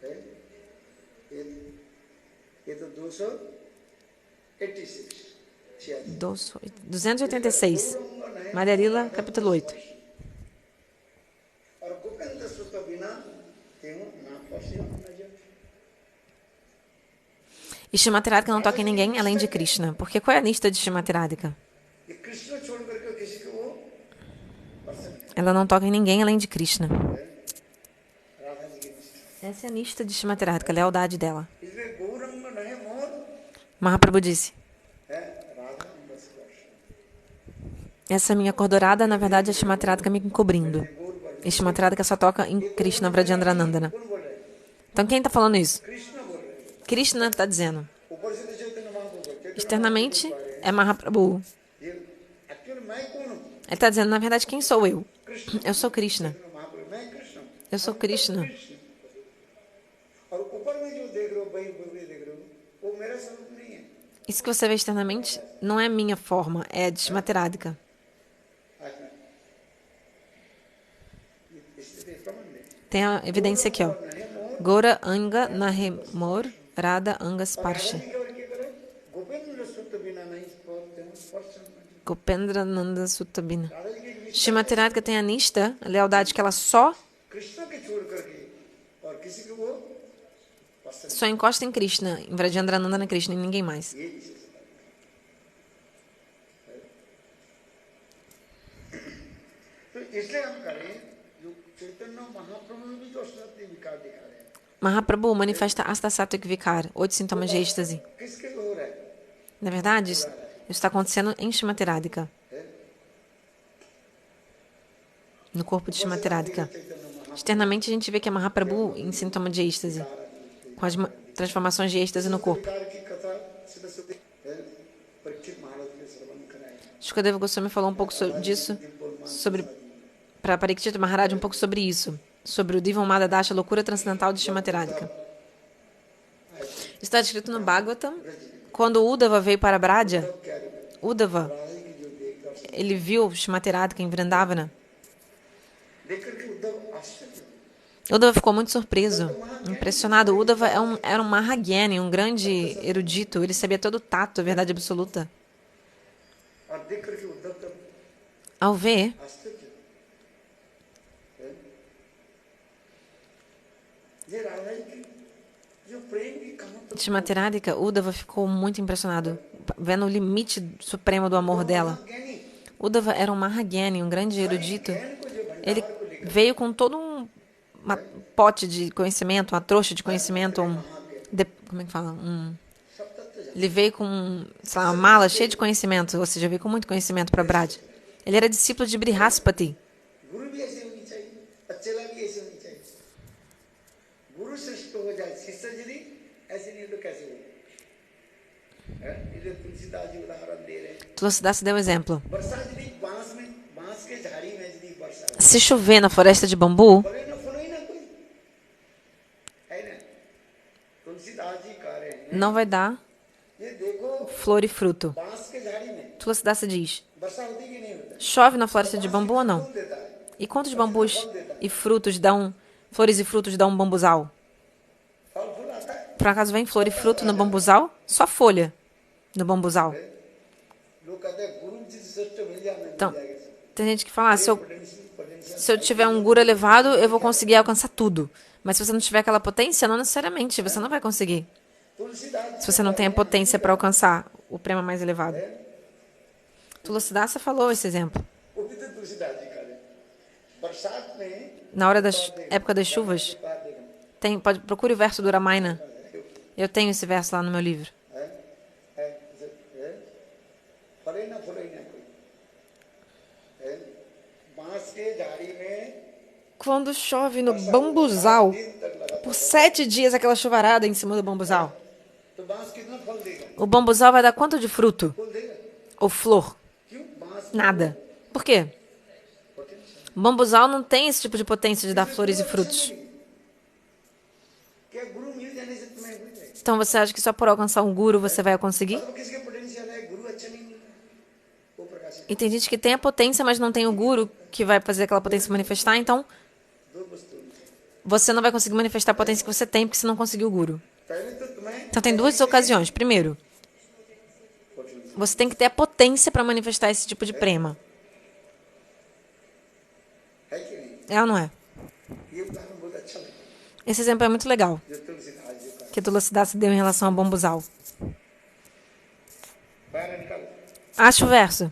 है? ये तो 286 286. Madhya Lila, capítulo 8. और गोपेंद्र सुत क्यों ना पसी नजर E Shrimati Radhika não toca em ninguém além de Krishna. Porque qual é a lista de Shrimati Radhika? ये कृष्ण छोड़ करके किसी को वो पसंद नहीं Ela não toca em ninguém além de Krishna. है राधा जी की निष्ठा Essa é a lista de Shrimati Radhika, a lealdade dela. इसलिए गौरंग नहीं मोर Mahaprabhu disse, है राधा बस वर्ष essa minha cor dourada, na verdade, é Shrimati Radhika me encobrindo. E Shrimati Radhika só toca em Krishna Vrajendranandana. कौन बोल रहे हैं Então quem está falando isso? Krishna बोल रहे हैं Krishna está dizendo. ऊपर से तो चैतन्य महाप्रभु चैतन्य Externamente é Mahaprabhu. ये एक्चुअली मैं कौन हूँ Ele está dizendo, na verdade, quem sou eu? Krishna Eu sou Krishna. Chaitanya महाप्रभु मैं कृष्ण हूँ Eu sou Krishna. कृष्ण और ऊपर में जो देख रहे हो बही बही देख रहे हो वो मेरा स्वरूप नहीं है Isso que você vê externamente não é minha forma, é de Shrimati Radhika. इसलिए प्रमाण है Tem a evidência aqui, ó. Gora Anga Nahemor Radha Anga Sparsha. Gopendra सुत बिना नहीं स्पर्श Gopendra Nanda Suttabina. Shrimati Radhika tem a nista, a lealdade que ela só Krishna के छोड़ करके और किसी को वो पसंद só encosta em Krishna, em Vrajendranandana Krishna e ninguém mais. ये विशेषता तो इसलिए हम करें जो चैतन्य महाप्रभु में भी जो असली विकार दिखा रहे हैं Mahaprabhu manifesta Asta Sattvic Vikar, 8 sintomas de êxtase. किसके हो रहा है Na verdade, isso está acontecendo em Shrimati Radhika, no corpo de Shrimati Radhika. Externamente, a gente vê que é Mahaprabhu em sintoma de êxtase, com as transformações de êxtase no corpo. विकार की कथा सीधा सीधे परीक्षित महाराज के श्रवण कराए Shukadeva Goswami falou um pouco disso, para Parikshita Maharaj, um pouco sobre isso, sobre o Divamada Dasha, a loucura transcendental de Shrimati Radhika. Está escrito no Bhagavatam, quando Uddhava veio para Braja, Uddhava, ele viu Shrimati Radhika em Vrindavana. देख करके उद्धव आश्चर्य Uddhava ficou muito surpreso, impressionado. Uddhava era um Mahagyan, um grande erudito, ele sabia todo o tato, a verdade absoluta. और देख करके उद्धव तब Ao ver आश्चर्य ये राधा जी की जो प्रेम की कहां तक Shrimati Radhika, Uddhava ficou muito impressionado, vendo o limite supremo do amor dela. ज्ञानी Uddhava era um Mahagyan, um grande erudito. ज्ञान को जो भंडार Ele veio com todo um pote de conhecimento, uma trouxa de conhecimento, como é que fala? सब तत्व जान Ele veio com, sei lá, uma mala cheia de conhecimento, ou seja, veio com muito conhecimento para Braj. Ele era discípulo de Brihaspati. गुरु भी ऐसे होनी चाहिए और चेला भी ऐसे होनी चाहिए गुरु श्रेष्ठ हो जाए शिष्य यदि ऐसे नहीं तो कैसे हो इधर तुलसीदास जी उदाहरण दे रहे हैं Tulsidas deu exemplo. वर्षा यदि बांस के झाड़ी में यदि वर्षा हो, Se chover na floresta de bambu, फलो ही ना कोई है ना तुलसीदास जी कह रहे हैं não vai dar ये देखो flor e fruto. बांस के झाड़ी में Tulsidas diz, वर्षा होती कि नहीं होता chove na floresta de bambu ou não? फूल देता है E quantos bambus e frutos dão, flores e frutos dão um bambuzal? फल फूल आता है Por acaso vem flor e fruto no bambuzal? Só folha no bambuzal. लोग कहते हैं गुरु जी से श्रेष्ठ मिल जाए मिल Então, जाएगा tem gente que fala, ah, potential se eu tiver um guru elevado, eu vou conseguir alcançar tudo. Mas se você não tiver aquela potência, não necessariamente, você não vai conseguir. Tulsidas Se você não tem a potência para alcançar o prema mais elevado. Tulsidasa falou esse exemplo. वो भी तो तुलसीदास जी का है बरसात में Na hora da época das chuvas, procure o verso do Ramayana. Eu tenho esse verso lá no meu livro. फले ना कोई बांस के झाड़ी में Quando chove no bambuzal, por 7 dias aquela chuvarada em cima do bambuzal, तो बांस कितना फल देगा o bambuzal vai dar quanto de fruto? फूल देगा Ou flor? क्यों बांस Nada. Por quê? O bambuzal não tem esse tipo de potência de dar flores e frutos. क्या गुरु मिल जाने से तुम्हें मिल जाएगा Então você acha que só por alcançar um guru você vai conseguir? अब किसके पोटेंशियल है गुरु अच्छा नहीं मिल रहा वो प्रकाशित E tem gente que tem a potência, mas não tem o guru que vai fazer aquela potência manifestar, então दो वस्तु होनी चाहिए você não vai conseguir manifestar a potência que você tem porque você não conseguiu o guru. पहले तो तुम्हें Então tem duas ocasiões. Primeiro, você tem que ter a potência para manifestar esse tipo de prema. है कि नहीं É ou não é? ये उदाहरण बहुत अच्छा लगा Esse exemplo é muito legal, जो तुलसीदास जी का que Tulsidas deu em relação ao bambuzal. पैर निकाल Acha o verso.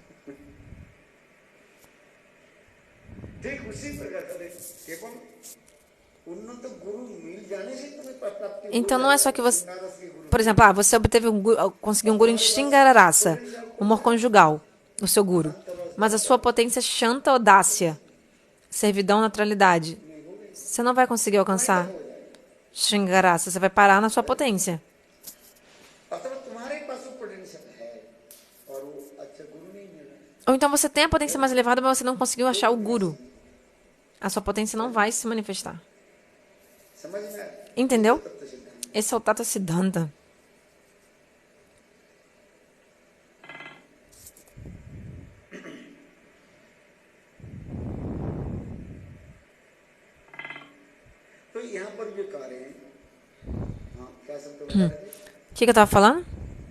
देख उसी प्रकार का देख केवल उन्नत गुरु मिल जाने से तुम्हें प्राप्ति हो Então não é só que você, श्रृंगारस के गुरु por exemplo, você obteve conseguiu um guru em Shingararasa, humor conjugal, o seu guru. Mas a sua potência Shanta audácia, servidão, naturalidade, você não vai conseguir alcançar Shingararasa, você vai parar na sua potência. अथवा तुम्हारे पास वो पोटेंशियल है और वो अच्छा गुरु नहीं मिल रहा है Ou então você tem a potência mais elevada, mas você não conseguiu achar o guru. A sua potência não vai se manifestar. समझ में आया Entendeu? तब तो सिद्धांत Esse é o Tata Siddhanta. तो यहाँ पर जो कार्य है हाँ क्या शब्द बता रहे थे O que eu estava falando?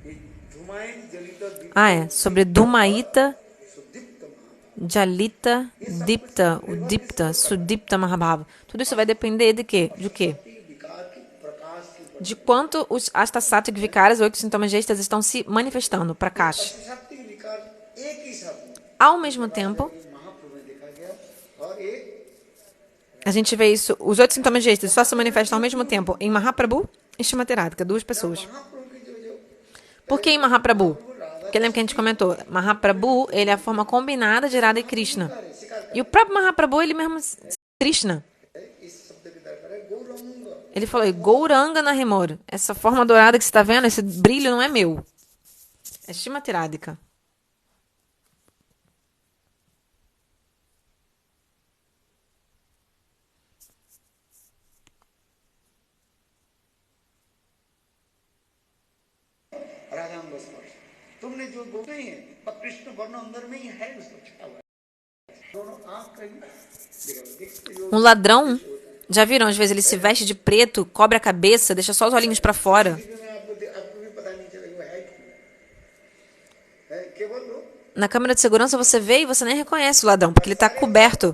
ये धुमाएं जलित दीप Ah, é. Sobre Dhumaita, Sudipta Mahabharat Jalita, Dipta, Udipta, Sudipta Mahabhava. Tudo isso vai depender de quê? De quê? विकार की प्रकाश की De quanto os Astasattvic Vikaras, 8 sintomas de êxtase, estão se manifestando para Kash. शक्ति विकार एक ही साथ में Ao mesmo tempo, महाप्रभु में देखा गया और एक a gente vê isso, os 8 sintomas de êxtase só se manifestam ao mesmo tempo em Mahaprabhu e Shrimatiratika, duas pessoas. महाप्रभु की जो Por que em Mahaprabhu? Porque lembra que a gente comentou, Mahaprabhu, ele é a forma combinada de Radha e Krishna. E o próprio Mahaprabhu, ele mesmo é Krishna. इस शब्द की दरकार है Gaurang Ele falou, Gauranga Narimor. Essa forma dourada que você está vendo, esse brilho não é meu. É Shrimatiratika. राधांग स्पर्श तुमने जो बोल नहीं है पर कृष्ण वर्ण अंदर में ही है उसको छिपा हुआ है दोनों आंख कहीं देखते जो Ladrão, já viram? Às vezes ele se veste de preto, cobre a cabeça, deixa só os olhinhos para fora. में आपको भी पता नहीं चलेगा वो है क्यों है केवल वो Na câmera de segurança você vê e você nem reconhece o ladrão, porque ele está coberto.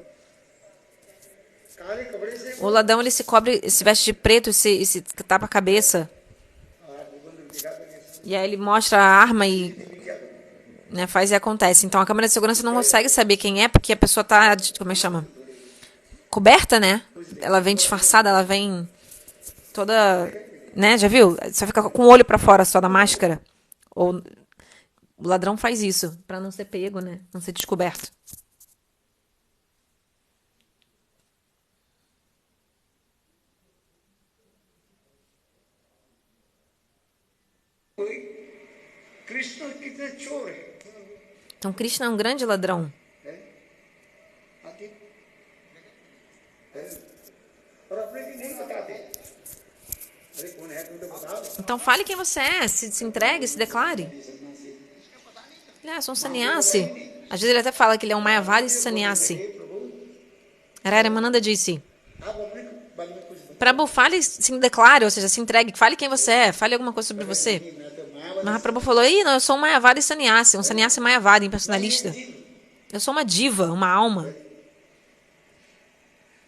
काले कपड़े से O ladrão, ele se cobre, se veste de preto e se tapa a cabeça. दिखा देंगे E aí ele mostra a arma e né, faz e acontece. Então a câmera de segurança não consegue saber quem é, porque a pessoa tá, como é que chama? Coberta, né? Ela vem disfarçada, ela vem toda, né? Já viu? Só fica com o olho pra fora só da máscara. Ou o ladrão faz isso pra não ser pego, né? Não ser descoberto. कोई कृष्ण कितने चोर है Então Krishna é um grande ladrão. आती है और अपने भी नहीं बताते अरे कौन है तुम तो बताओ Então fale quem você é, se entregue, se declare. Ele é, sou um sannyasi. Às vezes ele até fala que ele é um Mayavadi sannyasi. Raramananda disse, आप अपने बारे में कुछ Prabhu, fale, se declare, ou seja, se entregue, fale quem você é, fale alguma coisa sobre você. मैं तो मायावादी Mahaprabhu falou, ih, não, eu sou um Mayavadi sannyasi, um sannyasi Mayavadi, impersonalista. Eu sou uma diva, uma alma.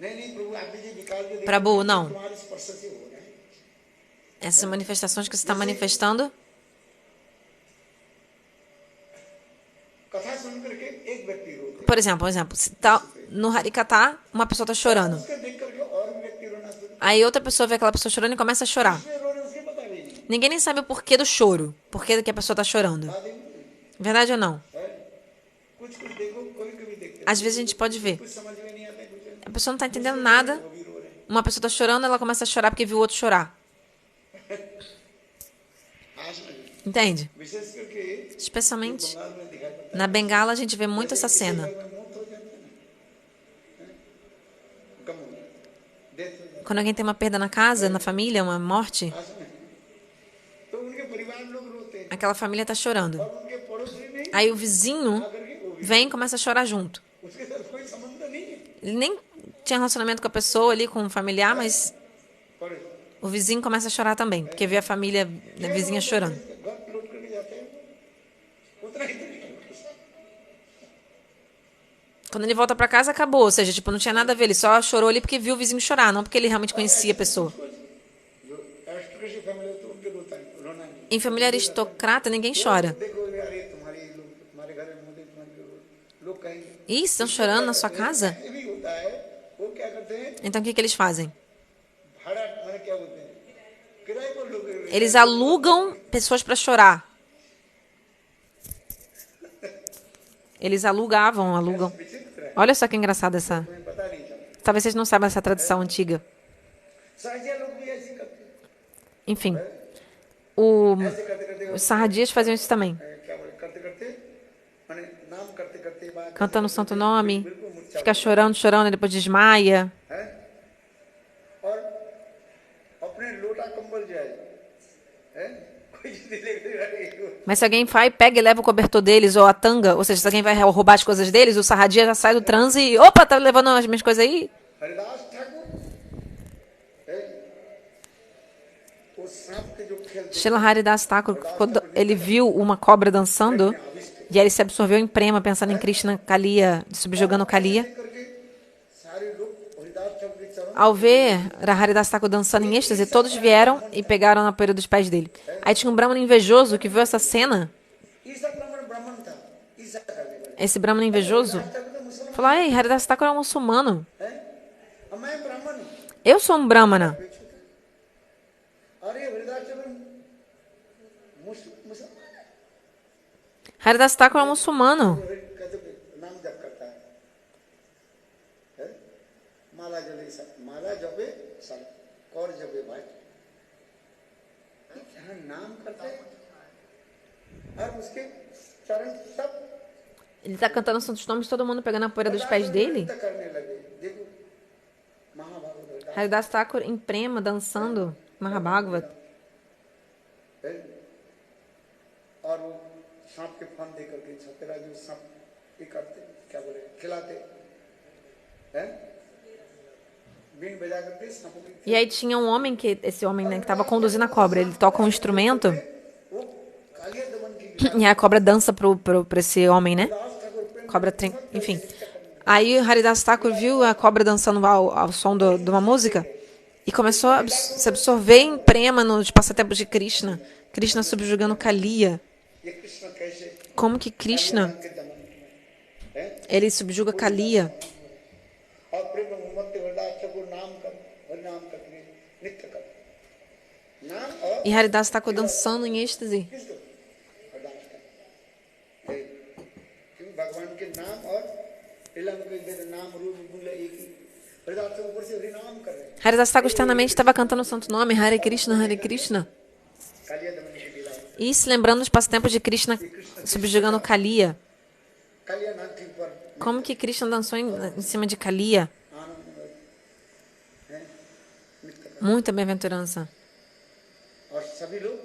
नहीं प्रभु आप जी विकास जो Prabhu, não. तुम्हारे स्पर्श से हो रहा है Essas manifestações que você está manifestando, कथा सुन करके एक व्यक्ति रोते por exemplo, se tá no Harikata, uma pessoa está chorando. उसका देख करके और भी व्यक्ति रोना शुरू Aí outra pessoa vê aquela pessoa chorando e começa a chorar. उसमें रो रहे उसके पता भी नहीं Ninguém nem sabe o porquê do choro, porquê que a pessoa está chorando. आदमी Verdade ou não? है कुछ कुछ देखो कोई कभी देखते Às vezes a gente pode ver. कुछ समझ में नहीं आता कुछ A pessoa não está entendendo nada. वो भी रो रहे हैं Uma pessoa está chorando, ela começa a chorar porque viu o outro chorar. आज नहीं Entende? विशेष करके Especialmente बंगाल में दिखाई पड़ता na Bengala a gente vê muito essa cena. है मौत हो जाती है ना कम हो गया डेथ हो जाती Quando alguém tem uma perda na casa, na família, uma morte, है आज में तो उनके परिवार लोग रोते हैं aquela família está chorando. और उनके पड़ोसी भी Aí o vizinho करके वो भी vem e começa a chorar junto. उसके साथ कोई संबंध नहीं है Ele nem tinha relacionamento com a pessoa ali, com o familiar, mas पर o vizinho começa a chorar também, porque vê a família, a vizinha chorando. घर लौट करके जाते हैं उतना ही तरीका Quando ele volta pra casa, acabou. Ou seja, tipo, não tinha nada a ver. Ele só chorou ali porque viu o vizinho chorar, não porque ele realmente conhecia a pessoa. जो aristocracy family हो तो उनके रोना नहीं। Em família aristocrata, ninguém chora. देखो अरे तुम्हारे घर में मुझे तुम्हारे लोग कहेंगे Ih, estão chorando na sua casa? ऐसे भी होता है। वो क्या करते हैं Então o que eles fazem? भाड़ा माने क्या बोलते हैं किराए पर लोग Eles alugam pessoas para chorar. Eles alugam. विचित्र है Olha só que engraçado essa. तुम्हें पता नहीं चलता। Talvez vocês não saibam essa tradição antiga. Sajiya लोग भी ऐसे करते हैं। Enfim, o- ऐसे करते करते os sarradias faziam isso também. क्या बोले करते करते माने नाम करते करते बात Cantando o santo nome, बिल्कुल मुर्चा fica chorando, e depois desmaia. है और अपने लोटा कंबल जो है कोई यदि लेकर Mas se alguém vai, pega e leva o cobertor deles ou a tanga, ou seja, se alguém vai roubar as coisas deles, o sarradia já sai do transe e, opa, tá levando as minhas coisas aí? Haridas ठाकुर है, वो सांप के जो खेल Srila Haridas Thakur, quando ele viu uma cobra dançando, e aí ele se absorveu em prema, pensando em Krishna Kaliya, subjugando Kaliya. करके सारे लोग हरिदास ठाकुर के चरण Ao ver Haridas Thakur dançando em êxtase, todos vieram e pegaram na poeira dos pés dele. Aí tinha um brahmana invejoso que viu essa cena. ईसा ब्राह्मण था ईसा का लेकर Esse brahmana invejoso Thakur तो मुसलमान falou: Ei, Haridas Thakur é um muçulmano. है अब मैं ब्राह्मण हूँ Eu sou um brahmana. अरे हरिदास ठाकुर मुसलमान है Haridas Thakur é um muçulmano. कहते नाम जप करता है माला जले सब माला जपे सब कौर जपे भाई हाँ नाम करते हैं और उसके चरण सब Ele tá cantando santos nomes, todo mundo pegando a poeira dos pés dele. नृत्य करने लगे देखो Mahabharat Haridas Thakur em prema, dançando Mahabhagavad. है और वो सांप के फन दे करके छपेरा जो सांप ये करते क्या बोले खिलाते हैं बीन बजा करके सांपों की E aí tinha um homem, esse homem, né, que estava conduzindo a cobra. Ele toca um instrumento वो कालिया दमन की e a cobra dança pra esse homem, né? दास ठाकुर पे Cobra, enfim. Aí Haridas Thakur viu a cobra dançando ao som de uma música e começou a se absorver em prema nos passatempos de Krishna. Krishna subjugando Kaliya. ये कृष्ण कैसे Como que Krishna, के दमन है ele subjuga Kaliya. और प्रेम मोहम्मद हरिदास ठाकुर नाम कर हरि नाम करके नित्य कर नाम और E Haridas Thakur dançando em êxtase. किसको हरिदास का क्योंकि भगवान के नाम और इलम के नाम रूप गुण एक ही हरिदास ठाकुर ऊपर से हरि नाम कर रहे हैं Haridas Thakur externamente estava cantando o santo nome, Hare Krishna, Hare Krishna. Kaliya दमन की लीला E se lembrando dos passatempos de Krishna subjugando Kaliya. Kaliya नाथ के ऊपर Como que Krishna dançou em cima de Kaliya? आनंद है नित्य कर Muita bem-aventurança. और सभी लोग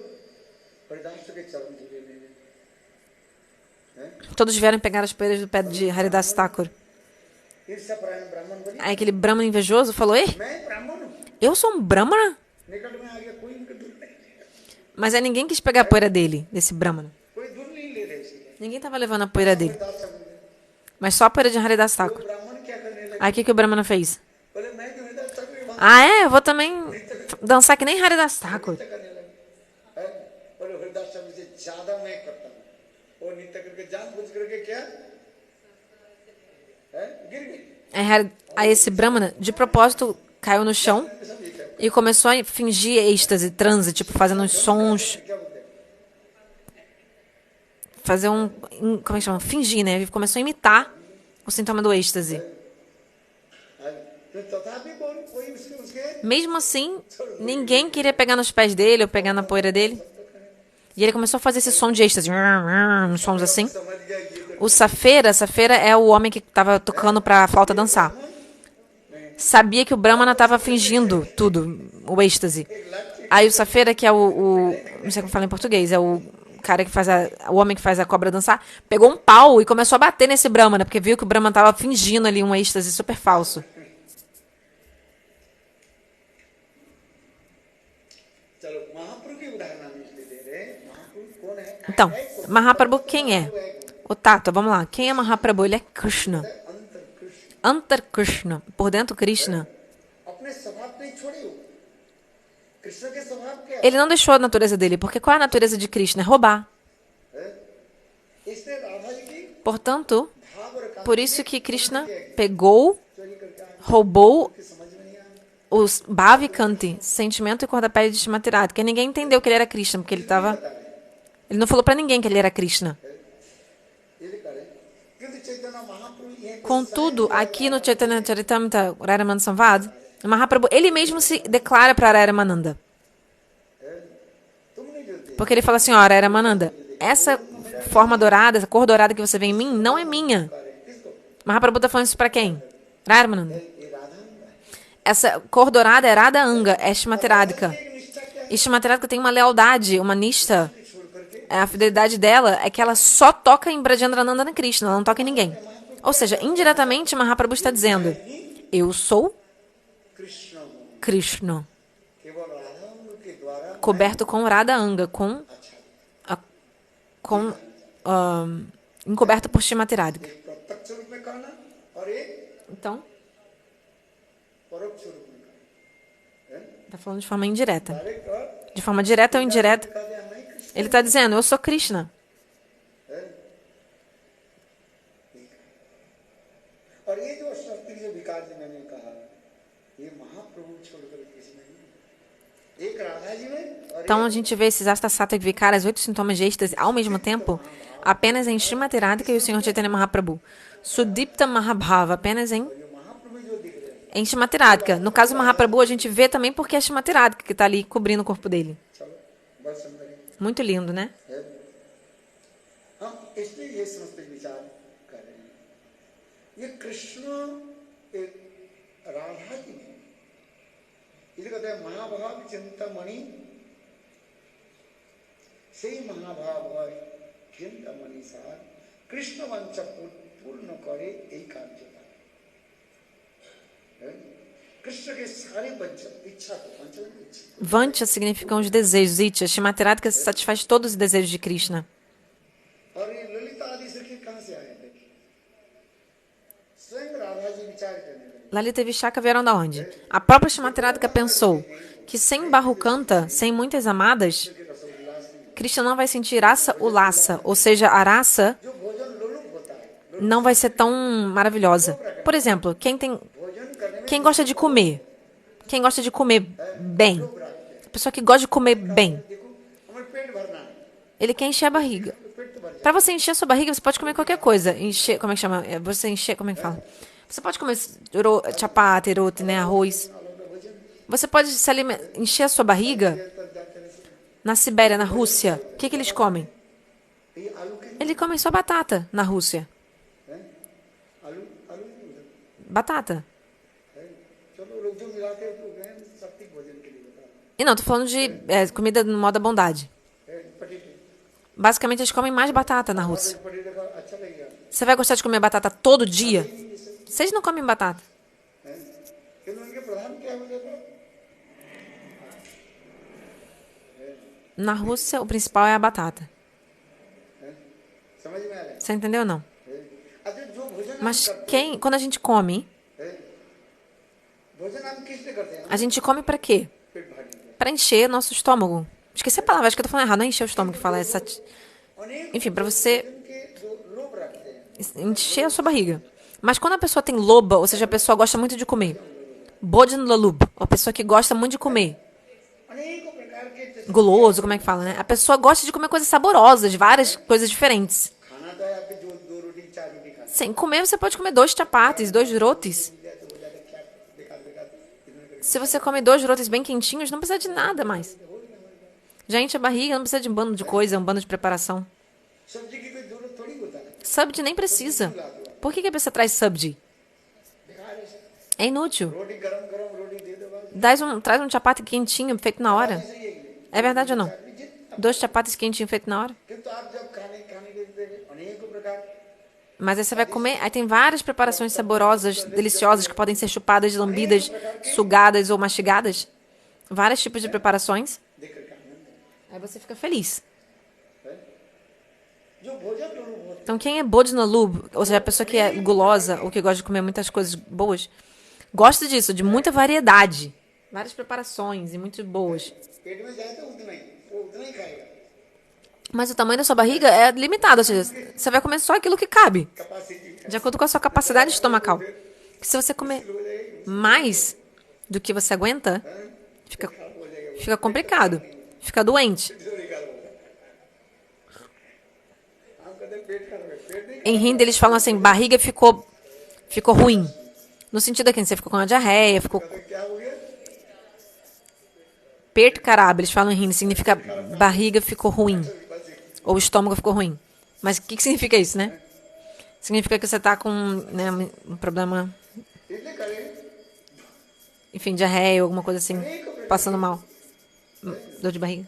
हरिदास के चरण धुले ले हैं Todos vieram pegar as poeiras do pé de Haridas Thakur. ईर्ष्या परायण ब्राह्मण बने Aí aquele brahmana invejoso falou: Ei, मैं ब्राह्मण हूँ eu sou um brahmana? निकट में आ गया कोई इनके दूर नहीं Mas aí ninguém quis pegar a poeira dele, desse brahmana. कोई दूर नहीं ले रहे इसलिए Ninguém estava levando a poeira dele. Haridas ठाकुर ने Mas só a poeira de Haridas Thakur. ब्राह्मण क्या करने लगे Aí o que o brahmana fez? बोले मैं जो हरिदास ठाकुर वहां Ah, é? Eu vou também dançar que nem Haridas Thakur. नृत्य करने लगे हैं? बोले हरिदास ठाकुर से ज्यादा मैं करता हूँ वो नृत्य करके जानबूझ करके क्या है गिर गई Aí esse brahmana, de propósito, caiu no chão सब ये क्या e começou a fingir êxtase, transe, tipo, fazendo uns sons, क्या बोलते हैं fazer como é que chama? Fingir, né? Ele começou a imitar o sintoma do êxtase. तो तथापि कोई उसके Mesmo assim, ninguém queria pegar nos pés dele ou pegar na poeira dele. E ele começou a fazer esse som de êxtase, uns sons assim. समझ गया ये O Safira é o homem que estava tocando para a flauta dançar. Sabia que o Brahmana estava fingindo tudo, o êxtase. Aí o Safira, que é não sei como fala em português, é o cara que faz o homem que faz a cobra dançar, pegou um pau e começou a bater nesse Brahmana, porque viu que o Brahmana estava fingindo ali um êxtase super falso. चलो महाप्रभु की उदाहरण हम इसलिए दे रहे हैं महाप्रभु कौन है Então, Mahaprabhu quem é? O Tato, vamos lá. Quem é Mahaprabhu? Ele é Krishna. अंतर Antar Krishna, por dentro Krishna, अपने स्वभाव नहीं छोड़े हो कृष्ण के स्वभाव क्या है ele não deixou a natureza dele, porque qual é a natureza de Krishna? É roubar. इसने राधा जी की Portanto, भाव और por isso que Krishna pegou, चोरी करके आए roubou कि समझ में नहीं आया os Bhavikanti, sentimento e cor da pele de Shrimatirada, que ninguém entendeu que ele era Krishna, porque ele não falou pra ninguém que ele era Krishna. ये भी करें किंतु चैतन्य महाप्रभु ये Contudo, aqui no Chaitanya Charitamrita Raraman Samvad, o Mahaprabhu, ele mesmo se declara para Raramananda. तुम नहीं जुड़ते Porque ele fala assim, ó, Raramananda, essa forma dourada, essa cor dourada que você vê em mim, não é minha. किसको Mahaprabhu está falando isso para quem? Raramananda. ये Radha Essa cor dourada é Radha Anga, é Shrimatiradica. एक निष्ठा क्या E Shrimatiradica tem uma lealdade, uma nista. छोड़ करके A fidelidade dela é que ela só toca em Brajendrananda na Krishna, ela não toca em ninguém. Ou seja, indiretamente, Mahaprabhu está dizendo, eu sou Krishna हूँ Krishna, केवल राधा के द्वारा coberto com Radha Anga, encoberto por Shrimatiradica. एक प्रत्यक्ष रूप में कहना और एक Então, परोक्ष रूप में कहना está falando de forma indireta. Direct और De forma direta ou indireta, कहा गया नहीं Krishna ele está dizendo, eu sou Krishna. और ये जो शास्त्रीय जो विकार जी मैंने कहा ये महाप्रभु छोड़कर किसी में नहीं एक राधा जी में और Então, a gente vê esses Astasata Vikaras, 8 sintomas de êxtase, ao mesmo tempo, apenas em Shrimatiradica e o Senhor Chaitanya Mahaprabhu. Sudipta Mahabhava, apenas em ये महाप्रभु जो दिख रहे हैं Shrimatiradica. No caso do Mahaprabhu, a gente vê também porque é Shrimatiradica que está ali cobrindo o corpo dele. चलो बहुत सुंदर है Muito lindo, né? हम इसलिए ये समस्त विचार कर रहे हैं ये कृष्ण एक राधा जी में इसे कहते हैं महाभाव चिंतामणि से महाभाव चिंतामणि सार कृष्ण वंश पूर्ण करे यही कार्य था कृष्ण के सारे वंश इच्छा को वंश इच्छा Vancha significam os desejos. Itcha, Shrimatiradica satisfaz todos os desejos de Krishna. और ये ललिता आदि सखी कहाँ से आए देखिए स्वयं राधा जी विचार करने लगे Lalita e Vishaka vieram da onde? A própria Shrimatiradica pensou que sem Bahukanta, sem muitas amadas, Krishna não vai sentir rasa ulasa, ou seja, a raça जो भोजन लोलुप होता है não vai ser tão maravilhosa. Por exemplo, भोजन करने में quem gosta de comer, quem gosta de comer bem, a pessoa que gosta de comer bem, देखो हमारे पेट भरना है ele quer encher a barriga. पेट तो भर Para você encher a sua barriga, você pode comer qualquer coisa. Encher, como é que chama? Você encher, como é que fala? Você pode comer chapati, roti, né, arroz. Você pode encher a sua barriga na Sibéria, na Rússia. O que eles comem? ये आलू के Eles comem só batata na Rússia. हैं आलू आलू नहीं उधर Batata. है चलो लोग जो मिलाते हैं तो गए सात्विक भोजन के लिए बता E não, tô falando de comida no modo da bondade. पटेटे Basicamente, eles comem mais batata na Rússia. पटेटे का अच्छा लगेगा Você vai gostar de comer batata todo dia? Vocês não comem batata. हैं किंतु उनके प्रधान क्या हो जाता है Na Rússia, o principal é a batata. समझ में आ रहा Você entendeu ou não? है अच्छा जो भोजन हम Mas करते quando a gente come, हैं भोजन हम किस लिए करते हैं a gente come pra quê? पेट भरने के लिए Pra encher nosso estômago. Esqueci a palavra, acho que eu tô falando errado. Não é encher o estômago que fala. अनेक Enfim, pra você भोजन के जो लोभ रखते हैं encher a sua barriga. Mas quando a pessoa tem loba, ou seja, a pessoa gosta muito de comer. Bhojan lalub, a pessoa que gosta muito de comer. अनेकों प्रकार के Guloso, como é que fala, né? A pessoa gosta de comer coisas saborosas, várias coisas diferentes. खाना तो है आपके जो 2 रोटी 4 रोटी खाते Sem comer, você pode comer 2 chapatis, 2 rotis. हैं तो वो ज्यादा क्या बेकार बेकार इन्होंने Se você come 2 rotis bem quentinhos, não precisa de nada mais. Já enche a barriga, não precisa de um bando de coisa, um bando de preparação. सब्जी की कोई जरूरत थोड़ी होता है Sabji nem precisa. Por que a pessoa traz sabji? बेकार है É inútil. रोटी गरम गरम रोटी दे दो बस Traz um chapati quentinho, feito na hora. ऐसे ही है É verdade ou não? जितना 2 chapatis quentinhos feitos na hora. किंतु आप जब खाने खाने के लिए अनेकों प्रकार Mas aí você vai comer, aí tem várias preparações saborosas, deliciosas, que podem ser chupadas, lambidas, sugadas ou mastigadas. Vários tipos de preparações. देख करके आनंद है Aí você fica feliz. जो भोजन लोलुप होते Então, quem é Bodhinalub, ou seja, a pessoa que é gulosa ou que gosta de comer muitas coisas boas, gosta disso, de muita variedade. Várias preparações e muito boas. पेट में जाए तो वो उतना ही खाएगा Mas o tamanho da sua barriga é limitado, ou seja, você vai comer só aquilo que cabe, capacity de acordo com a sua capacidade estomacal. Se você comer mais do que você aguenta, fica complicado, fica doente. हम कहते हैं पेट खराब है पेट नहीं Em Hindi eles falam assim, barriga ficou ruim. No sentido aqui, você ficou com uma diarreia, ficou क्या हो गया perto carab, eles falam em Hindi, significa barriga ficou ruim. Ou estômago ficou ruim. Mas o que significa isso, né? Significa que você tá com, né, um problema, इसलिए करें enfim, diarreia, alguma coisa assim, passando mal. Dor de barriga.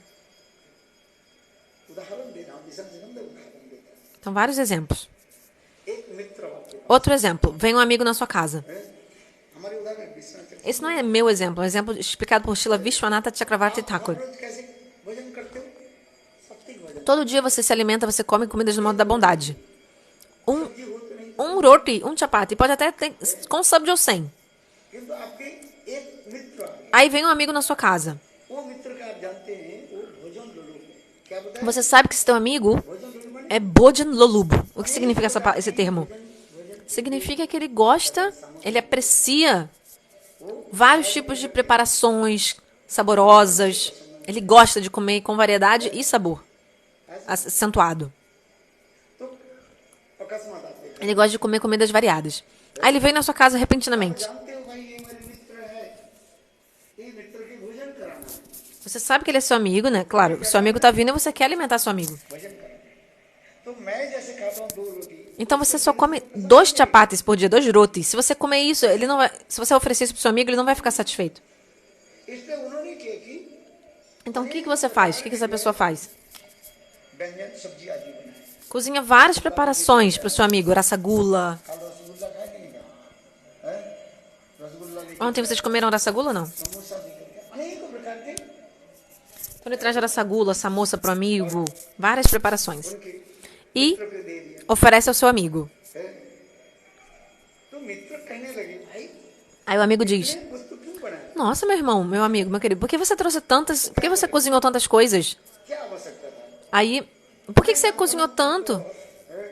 उदाहरण देना हम विषम से उदाहरण देते हैं Então, vários exemplos. एक मित्र आपके Outro exemplo, vem um amigo na sua casa. हमारे उदाहरण में विश्राम Esse não é meu exemplo, é um exemplo explicado por Srila Vishwanatha Chakravarti Thakur. कैसे भोजन करते हो सात्विक भोजन Todo dia você se alimenta, você come comidas do modo da bondade. जी हो तो नहीं Um roti, um chapati, pode até ter com sabji ou sem. किंतु आपके एक मित्र आ गए Aí vem um amigo na sua casa. वो मित्र का आप जानते हैं वो भोजन लोलुप है क्या बताया Você sabe que esse teu amigo भोजन लोलुप é Bhojan Lolub. O que significa esse termo? Significa que ele gosta, ele aprecia vários tipos de preparações saborosas. Ele gosta de comer com variedade e sabor acentuado. तो अकस्मात आते हैं Ele gosta de comer comidas variadas. Aí ele veio na sua casa repentinamente. जानते हो भाई ये मेरे मित्र है ये मित्र के भोजन कराना है Você sabe que ele é seu amigo, né? Claro, seu amigo tá vindo e você quer alimentar seu amigo. भोजन कराना है तो मैं जैसे खाता हूँ 2 रोटी Então você só come 2 chapatis por dia, 2 rotis. Se você comer isso, ele não vai. Se você oferecer isso pro seu amigo, ele não vai ficar satisfeito. इसलिए उन्होंने किया कि Então o que você faz? O que essa pessoa faz? व्यंजन सब्जी आदि बनाए Cozinha várias preparações para o seu amigo. Rassagula. कल रसगुल्ला खाए कि नहीं खाए हैं? रसगुल्ला लेके Ontem vocês comeram rassagula ou não? Samosa लेके अनेक प्रकार के Então ele traz rassagula, samosa pro amigo. Várias preparações. उनके E मित्र को दे दिया oferece ao seu amigo. है? तो मित्र कहने लगे भाई Aí o amigo diz: ये वस्तु क्यों बनाया Nossa, meu irmão, meu amigo, meu querido, por que você trouxe tantas. Por que você cozinhou tantas coisas? क्या आवश्यकता था Aí, por que você cozinhou tanto? है?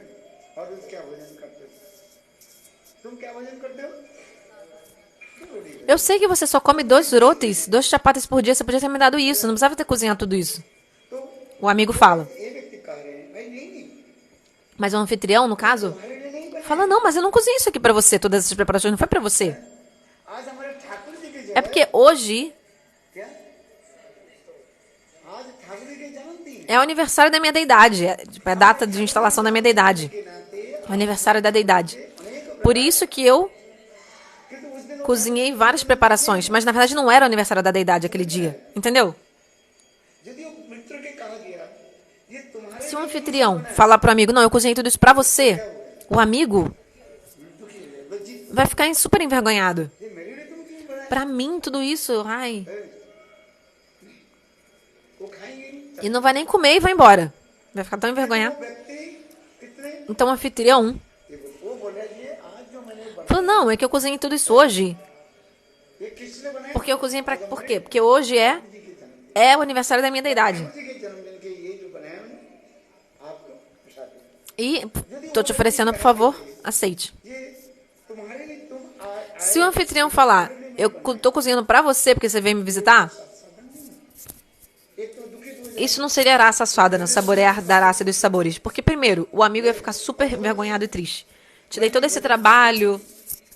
और रोज क्या भोजन करते हो तुम क्या भोजन करते हो क्यों रोटी Eu sei que você só come 2 rotis, 2 chapatis por dia, você podia ter me dado isso, não precisava ter cozinhado tudo isso. तो O amigo fala. ये व्यक्ति कह रहे हैं भाई नहीं नहीं Mas o anfitrião, no caso, हमारे लिए नहीं बना fala: Não, mas eu não cozinhei isso aqui pra você, todas essas preparações não foi pra você. आज हमारे ठाकुर जी की É जगह porque hoje क्या आज ठाकुर जी के जन्मदिन é o aniversário da minha deidade, é a data de instalação da minha deidade. के नाते O aniversário da deidade. Por isso que eu क्योंकि उस दिन cozinhei várias preparações, mas na verdade não era o aniversário da deidade aquele dia. Entendeu? यदि वो मित्र के कहा गया ये तुम्हारे Se um anfitrião falar pro amigo: Não, eu cozinhei tudo isso pra você, o amigo दुखी है लज्जित vai ficar super envergonhado. ये मेरे लिए तुम क्यों बनाया Pra mim, tudo isso, ai. वो खाएंगे नहीं E não vai nem comer e vai embora. Vai ficar tão envergonhado. वो व्यक्ति कितने Então o anfitrião वो बोले ये आज जो मैंने बनाया falou: Não, é que eu cozinhei tudo isso hoje. ये किसने बनाया Porque eu cozinhei pra. Por quê? Porque hoje é o aniversário da minha deidade. जी के जन्मदिन के ये जो बनाया मैंने आपको प्रसाद E tô te oferecendo, por favor, aceite. ये तुम्हारे लिए तुम Se o anfitrião falar: Eu tô cozinhando pra você porque você veio me visitar, एक तो दुखी हो isso não seria raça assada, né? Saborear da raça dos sabores. Porque, primeiro, o amigo ia ficar super envergonhado e triste. Te dei todo esse trabalho,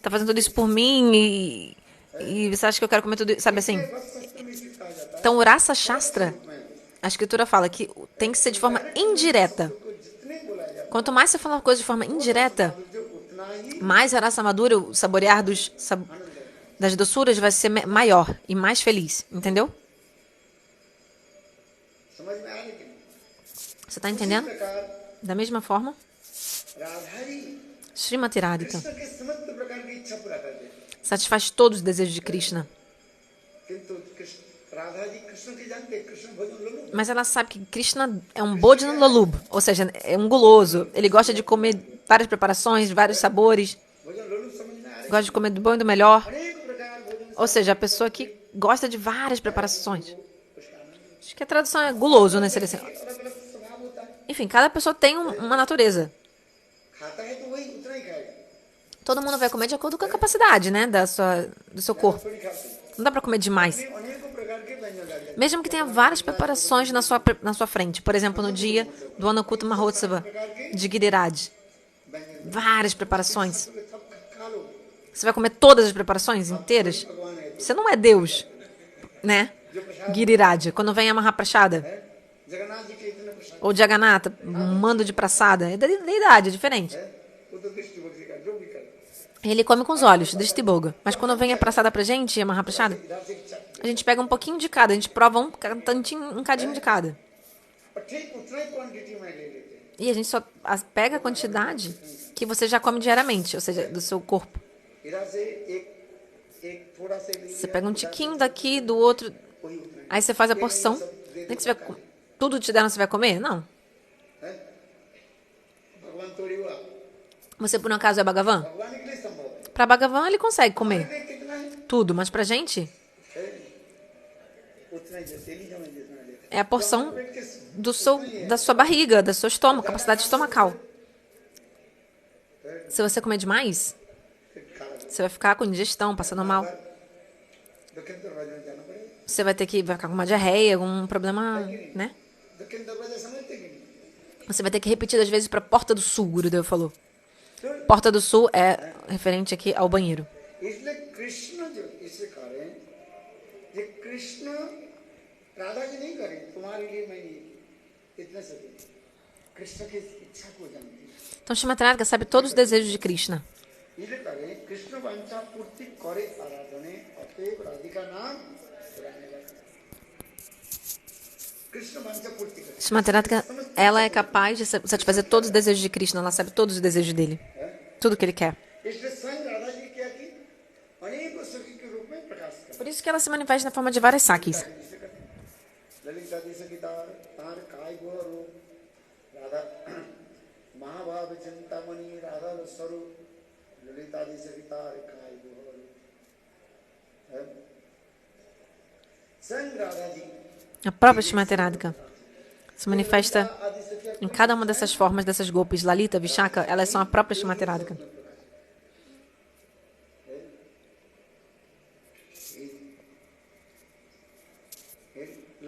tá fazendo tudo isso por mim e você acha que eu quero comer tudo isso, sabe assim? शास्त्र में इसलिए कहा जाता Então, o Rasa Shastra, a escritura fala que tem que ser de forma indireta. है तो जितने बोला जाता Quanto mais você fala uma coisa de forma indireta, है जो उतना ही mais a raça madura, o saborear das doçuras vai ser maior e mais feliz. Entendeu? समझ में आया लेकिन Você tá इस entendendo? प्रकार Da mesma forma, Radha ji Srimati Radhika Krishna के समस्त प्रकार की इच्छा पूरा कर देते satisfaz todos os desejos de Krishna. किंतु राधा जी कृष्ण कृष्ण की जानते हैं, कृष्ण भजन लोलुप Mas ela sabe que Krishna é um Bodhin Lalub, ou seja, é um guloso. Ele gosta de comer várias preparações, vários sabores, भजन लोलुप समझ में आ रही gosta de comer do bom e do melhor. अनेक प्रकार भोजन Ou seja, a pessoa que gosta de várias preparações. उसका आनंद Acho que a tradução é guloso, né? अलग अलग स्वभाव होता है, Enfim, cada pessoa tem uma natureza. खाता है तो वही उतना ही खाएगा, Todo mundo vai comer de acordo com a capacidade, né? Do seu corpo. थोड़ी खाते Não dá pra comer demais. अनेक प्रकार के व्यंजन डाल देते Mesmo que tenha várias preparações na sua frente. Por exemplo, no dia do Annakuta Mahotsava de Giriraj. व्यंजन Várias preparações. सब खा लो, Você vai comer todas as preparações inteiras? भगवान है Você não é Deus, né? Giriraj, quando vem a Mahaprasada. Jagannath जी के इतने प्रसाद Ou Jagannatha, um mando de praçada. É da idade, é diferente. है, वो तो दृष्टि भक्ति का जो भी करे, Ele come com os olhos, Drishtiboga. Mas quando vem a praçada pra gente, a Mahaprasada, इधर से इच्छा, a gente pega um pouquinho de cada. A gente prova um tantinho, um cadinho de cada. और ठीक उतना ही क्वांटिटी में ले लेते हैं, E a gente só pega a quantidade que você já come diariamente, ou seja, do seu corpo. इधर से एक थोड़ा से ले Você लिया, pega um tiquinho daqui, do outro, वही उतना aí você faz a porção. Nem que você vai, tudo te deram, você vai comer? Não. है, भगवान थोड़ी हुआ, Você, por um acaso, é Bhagavan? भगवान के लिए संभव है, Pra Bhagavan, ele consegue comer हमारे लिए कितना है, tudo, mas pra gente, उतना ही जैसे लीजिए मैं जितना लेते é a porção पेट के da sua barriga, do seu estômago, capacidade estomacal. Se você comer demais, फिर खा रहा você vai ficar com indigestão, passando mal. दक्षिण दरवाजे में जाना पड़ेगा, Você vai vai ficar com uma diarreia, algum problema, né? दक्षिण दरवाजा समझते कि नहीं, Você vai ter que repetir às vezes pra Porta do Sul, Gurudev falou. Porta do Sul é referente aqui ao banheiro. इसलिए कृष्ण जो इसे कह रहे हैं, ये कृष्ण राधा जी नहीं करे तुम्हारे लिए मैं ये इतने से कृष्ण की इच्छा को जानती है, Então, Srimati Radhika sabe todos os desejos de Krishna. इसलिए कह रहे हैं कृष्ण वांछा पूर्ति करे आराधने अतएव राधिका नाम पुराने लगा, कृष्ण वांछा पूर्ति करे, Srimati Radhika, ela é capaz de satisfazer todos os desejos de Krishna. Ela sabe todos os desejos dele. Tudo que ele quer. इसलिए स्वयं राधा जी क्या की अनेक सखी के रूप में प्रकाश कर Por isso que ela se manifesta na forma de várias sakis. Lalita जी सखीता तार काय गोरो राधा महाभाव चिंतामणि राधा स्वरूप ललिता जी सखीता काय गोरो, स्वयं राधा ji A própria Srimati Radhika se manifesta आदि सखिया em cada uma dessas formas, dessas golpes. Lalita, Vishaka, elas são a própria Srimati Radhika.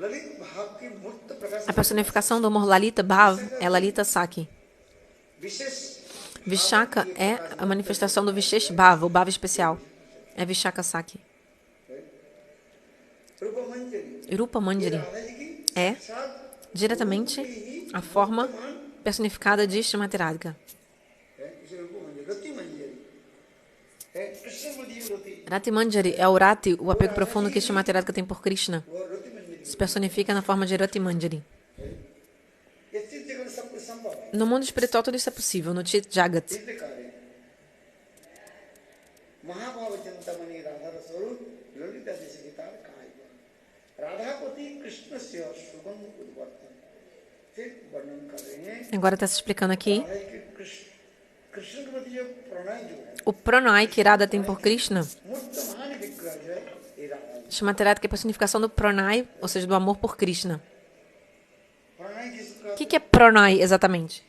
Lalit भाव की मूर्त प्रकाश A personificação do amor Lalita Bhav é Lalita Saki. Wishes Vishaka é a manifestação do Vishesh Bhava, o Bhava especial. É Vishaka Saki. रूप मंजरी Rupa Manjari Radha जी की é diretamente a forma personificada de Srimati Radhika. इसे रूप मंजरी रति मंजरी है, कृष्ण मंजरी रति, Rati Manjari é o Rati, o apego profundo que Srimati Radhika tem por Krishna. वो रति मंजरी, Se personifica na forma de Rati Manjari. ये चीज जगह सब कुछ संभव है, No mundo espiritual tudo isso é possível, no Chit Jagat. इसलिए कह रहे हैं महाभाव चिंतामणि राधा स्वरूप ललिता जी सखीतार काय राधापति कृष्ण से सुगंध उद्वर्तन, फिर वर्णन कर रहे हैं Agora está se explicando aqui Radha के कृष्ण के प्रति जो प्रणय जो है, o pranay que Radha tem por Krishna. मूर्तमान विग्रह जो है ये राधा ji, Srimati Radhika é a personificação do pranay, ou seja, do amor por Krishna. Pranay किसका, O que é pranay exatamente?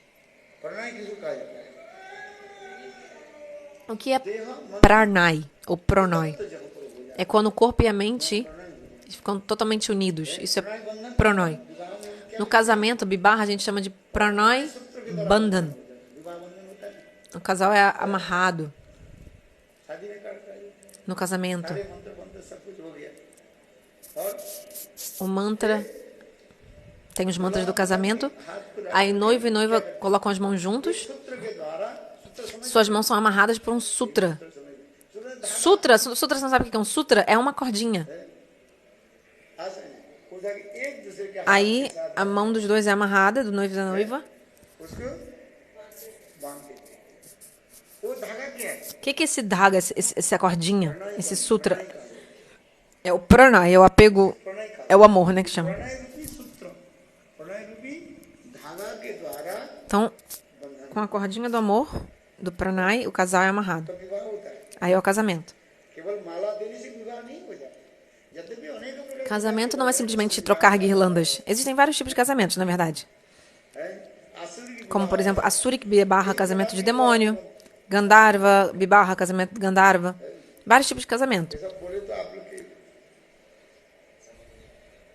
Pranay किसको कहा जाता है, O que é देह मन pranay ou pranay? तो जगत हो जाए, É quando o corpo e a mente ficam totalmente unidos. Isso é pranay. No casamento, Bibarra, a gente chama de pranay bandhan. विवाह बंधन होता है, O casal é amarrado शादी में करता है, no casamento. सारे मंत्र मंत्र सब कुछ हो गया, और O mantra tem os mantras do casamento. Aí noivo e noiva colocam as mãos juntos. सूत्र के द्वारा सूत्र समझ Suas mãos são amarradas por um sutra. Sutra, sutra, você não sabe o que é um sutra? É uma cordinha. आज हो जाए एक दूसरे के हाथ Aí a mão dos dois é amarrada, do noivo e da noiva. उसको बांध देते हैं, वो धागा क्या है, O que é esse dhaga, essa cordinha, esse sutra? É o pranay, é o apego, Pranay का é o amor, né, que chama. Pranay रूपी सूत्र प्रणय रूपी धागा के द्वारा Então, बंधन com a cordinha do amor, do pranay, o casal é amarrado. तो विवाह होता है Aí é o casamento. केवल माला देने से विवाह नहीं हो जाता यद्यपि अनेक प्रकार Casamento não é simplesmente trocar guirlandas. Existem vários tipos de casamentos, na verdade. है आसुरी की Como, por exemplo, Asurik Bibarra, casamento de demônio. Gandharva, Bibarra, casamento de Gandharva. Vários tipos de casamento. सब बोले तो आप लोग के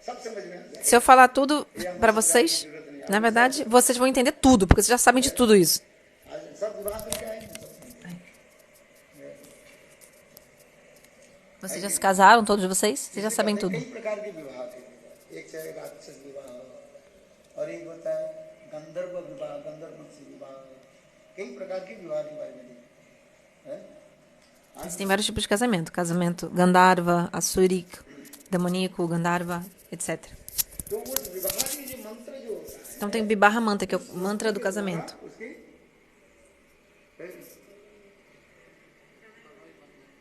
सब समझ में आ जाए Se eu falar tudo para vocês, na verdade, vocês vão entender tudo, porque vocês já sabem de tudo isso. आज सब विवाह करके आए हैं Vocês já se casaram, todos vocês? Vocês já sabem tudo. कई प्रकार के विवाह थे एक चाहे राक्षस विवाह और एक होता है गंधर्व विवाह गंधर्व से विवाह कई प्रकार के विवाह के बारे में है Existem vários tipos de casamento. Casamento Gandharva, Asurik, demoníaco, Gandharva, etc. तो वो विवाह के जो मंत्र जो होता है Então tem o Bibarra Mantra, que é o mantra do casamento. उसके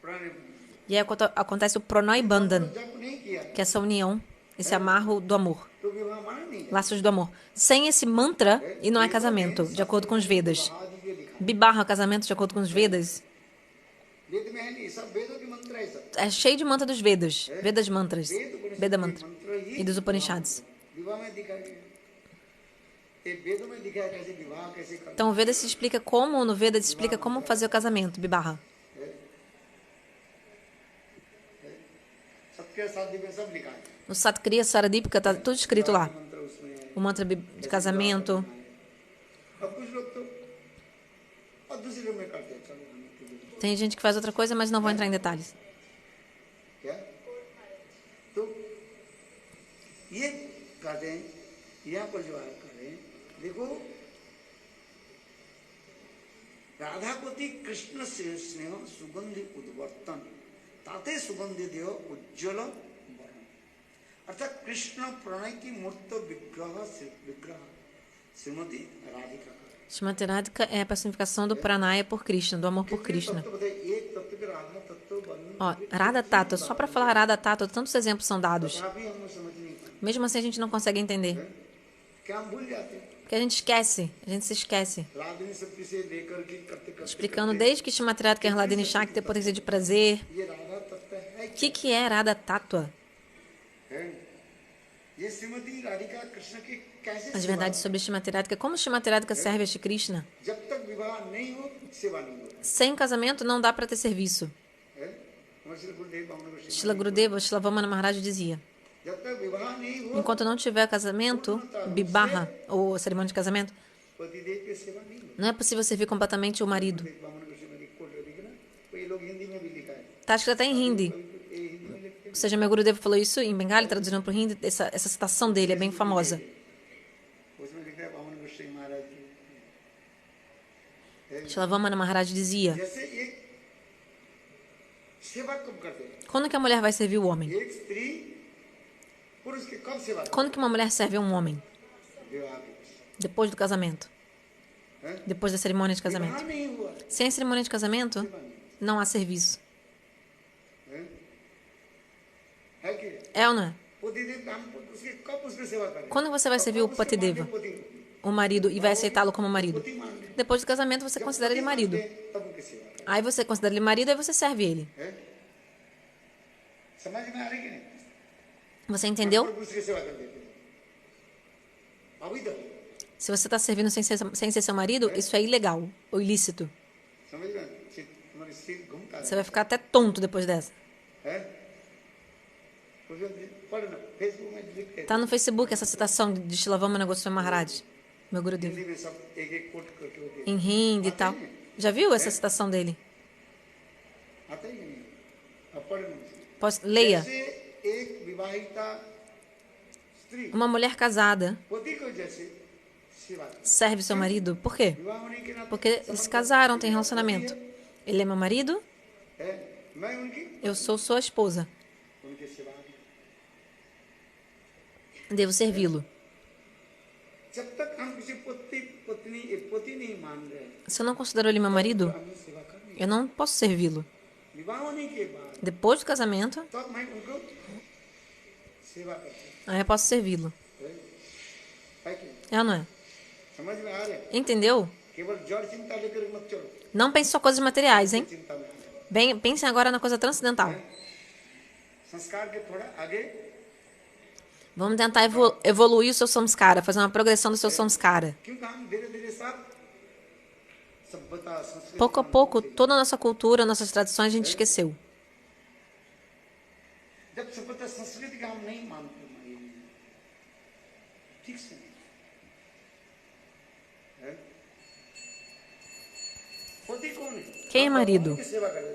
प्राण E aí acontece o Pranay Bandhan, जब नहीं किया que é essa união, esse amarro do amor. तो विवाह माना नहीं है Laços do amor. Sem esse mantra, e não é casamento, de acordo com os Vedas. आज ये लिखा Bibarra, casamento, de acordo com os Vedas, वेद में है नहीं सब वेदों के मंत्र है सब é cheio de mantra dos Vedas. Vedas mantras. वेद उपनिषद Veda के mantra. मंत्र ही E dos Upanishads. विवाह में दिखा गया ये वेदों में दिखा है कैसे विवाह कैसे करना Então o Veda se explica como, no Veda se explica como fazer o casamento, Bibarra. सबके शादी में सब लिखा है No Satkriya Saradipika tá tudo escrito lá. मंत्र उसमें है O mantra de casamento. अब कुछ लोग तो और दूसरे लोग में करते हैं चलो हम तो देखो। Tem gente que faz outra coisa, mas não vou entrar em detalhes. क्या तो ये कहते हैं यहाँ पर जो आप कर रहे हैं देखो राधापति कृष्ण से स्नेह सुगंधि उद्वर्तन ताते सुगंधि देव उज्ज्वल वर्ण अर्थात कृष्ण प्रणय की मूर्त विग्रह श्रीमती राधिका का Shrimati Radhika é a personificação do Pranaya por Krishna, do amor por Krishna. तत्व बताइए एक तत्व के राधा तत्व वर्णन Ó, Radha Tata, só para falar Radha Tata, tantos exemplos são dados. अभी हम समझ नहीं पाए Mesmo assim a gente não consegue entender. क्या हम भूल जाते हैं Porque a gente esquece, a gente se esquece. Ragini शक्ति से लेकर के करते करते Explicando desde que Shrimati Radhika é Hladini Shakti, a potência de prazer. ये राधा तत्व है O que é Radha Tattva? है ये श्रीमती राधिका कृष्ण की कैसे As सेवा verdades sobre Shrimati Radhika. Como Shrimati Radhika serve a Shri Krishna? जब तक विवाह नहीं हो सेवा नहीं होता Sem casamento não dá para ter serviço. है हमारे श्री गुरुदेव बामन Goswami Shila Gurudeva, Shila Vamana Maharaj dizia: जब तक विवाह नहीं हो enquanto não tiver casamento, bibarra, ou cerimônia de casamento, पतिदेव की सेवा नहीं होती não é possível servir completamente o marido. बामन गोस्वामी की कोट लिखा ना तो ये लोग हिंदी में भी लिखा है Tá escrito até em hindi. ये हिंदी में लिखते Ou seja, meu Gurudeva falou isso em Bengali, traduzindo para o hindi. Essa citação dele é bem famosa. हैं उसमें लिखा है बामन गोस्वामी महाराज जी Shila Vamana Maharaj dizia: जैसे एक सेवा कब करते हैं quando que a mulher vai servir o homem? एक स्त्री पुरुष की कब सेवा करती Quando que uma mulher serve um homem? है? विवाह के बाद। Depois do casamento. हैं? Depois da cerimônia de विवाह casamento. नहीं हुआ Sem a cerimônia de casamento, सेवा नहीं não há serviço. है कि É ou não é? पतिदेव काम उसके कब उसकी सेवा करें Quando você vai servir o Patideva, o marido, e vai aceitá-lo como marido? पति मान ले Depois do casamento, você considera ele marido. तब उनकी सेवा करें Aí você considera ele marido, aí você serve ele. हैं? समझ में आ रही कि नहीं Você entendeu? और उसकी सेवा कर देते हैं अभी तो Se você está servindo sem ser seu marido, isso é ilegal ou ilícito. समझ रहे हैं? तुम्हारी सिर घूमता Você vai ficar até tonto depois dessa. है उसमें पढ़ना फेसबुक में लिखते हैं Tá no Facebook essa citação de Shilavamana Goswami Maharaj, meu Gurudeva. Hindi में सब एक एक कोट करके होते हैं Em hindi e tal. Já viu essa citação dele? आता ही नहीं अब पढ़ना Leia. जैसे एक विवाहिता स्त्री Uma mulher casada पति को जैसे सेवा करती serve seu marido. Por quê? है। विवाह होने के नाते Porque eles se casaram, têm relacionamento. Ele é meu marido, है मैं उनकी eu sou sua esposa. उनकी सेवा करूं। Devo servi-lo. जब तक हम किसी पति नहीं मान रहे Se eu não considero ele meu marido, हमें सेवा करनी eu não posso servi-lo. विवाह होने के बाद Depois do casamento, तब मैं उनको सेवा करता aí eu posso servi-lo. हूँ है कि नहीं? É ou não é? समझ में आ रहा है Entendeu? केवल जड़ चिंता लेकर मत चलो Não pense só coisas materiais, hein? चिंता में आ जाओ। Bem, pensem agora na coisa transcendental. संस्कार के थोड़ा आगे Vamos tentar evoluir o seu samskara, fazer uma progressão do seu samskara. क्योंकि हम धीरे धीरे सब सभ्यता संस्कृति Pouco a pouco, toda a nossa cultura, nossas tradições a gente esqueceu. जब सभ्यता संस्कृति का हम नहीं मानते ठीक से है? पति कौन है? Quem é marido? की सेवा करे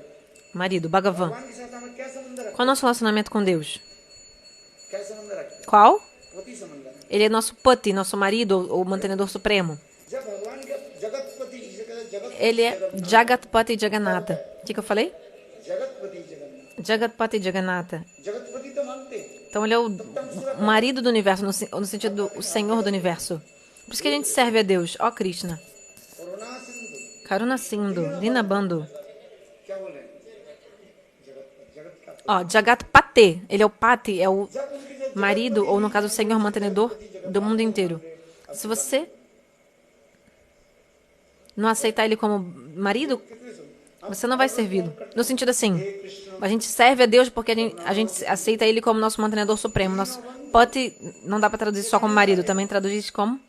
Marido, Bhagavan. भगवान के साथ हमें क्या संबंध रखता Qual é o nosso relacionamento com Deus? क्या संबंध रखता Qual? पति संबंध रखता Ele é nosso pati, nosso marido ou mantenedor supremo. जब भगवान का जगतपति जगत Ele é Jagatpati Jagannatha. O que eu falei? Jagatpati Jagannath Jagatpati Jagannatha. Jagatpati तो मानते हैं Então ele é o marido do universo, no sentido do o senhor do universo. Por isso que a gente serve a Deus. Ó Krishna. Corona Sindhu Karuna Sindhu, Dinabandhu. क्या बोले जगत का Ó, Jagatpate. Ele é o Pati, é o जब उनकी जो marido, ou no caso, o senhor mantenedor do mundo inteiro. Se você não aceitar ele como marido, você não vai servi-lo. No sentido assim, a gente serve a Deus porque a gente aceita ele como nosso mantenedor supremo. Nosso pati, não dá para traduzir só como marido, também traduz como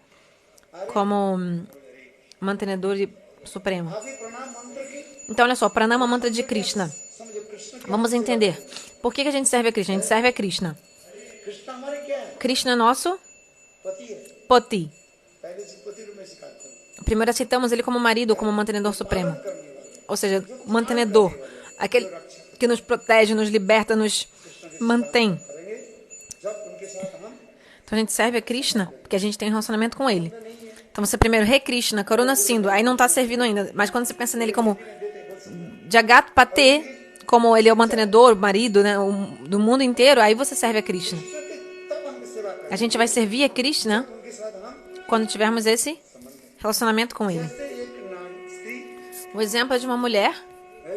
mantenedor supremo. अभी प्रणाम मंत्र की Então, olha só, Pranama Mantra de Krishna. समझो Krishna Vamos entender. Por que a gente serve a Krishna? A gente serve a Krishna. Krishna हमारे क्या है Krishna é nosso पति है pati. पहले से पति रूप में स्वीकार करो Primeiro aceitamos ele como marido ou como mantenedor supremo. करने वाला Ou seja, mantenedor. Aquele que nos protege, nos liberta, nos mantém. करेंगे जब उनके साथ हम Então a gente serve a Krishna porque a gente tem um relacionamento com ele. Então você primeiro, Re Krishna, Karuna Sindhu, aí não está servindo ainda. Mas quando você pensa nele como Jagatpate, como ele é o mantenedor, o marido, né, do mundo inteiro, aí você serve a Krishna. तब हम सेवा करें A gente vai servir a Krishna उनके साथ हम quando tivermos esse relacionamento com ele. जैसे एक स्त्री O exemplo é de uma mulher है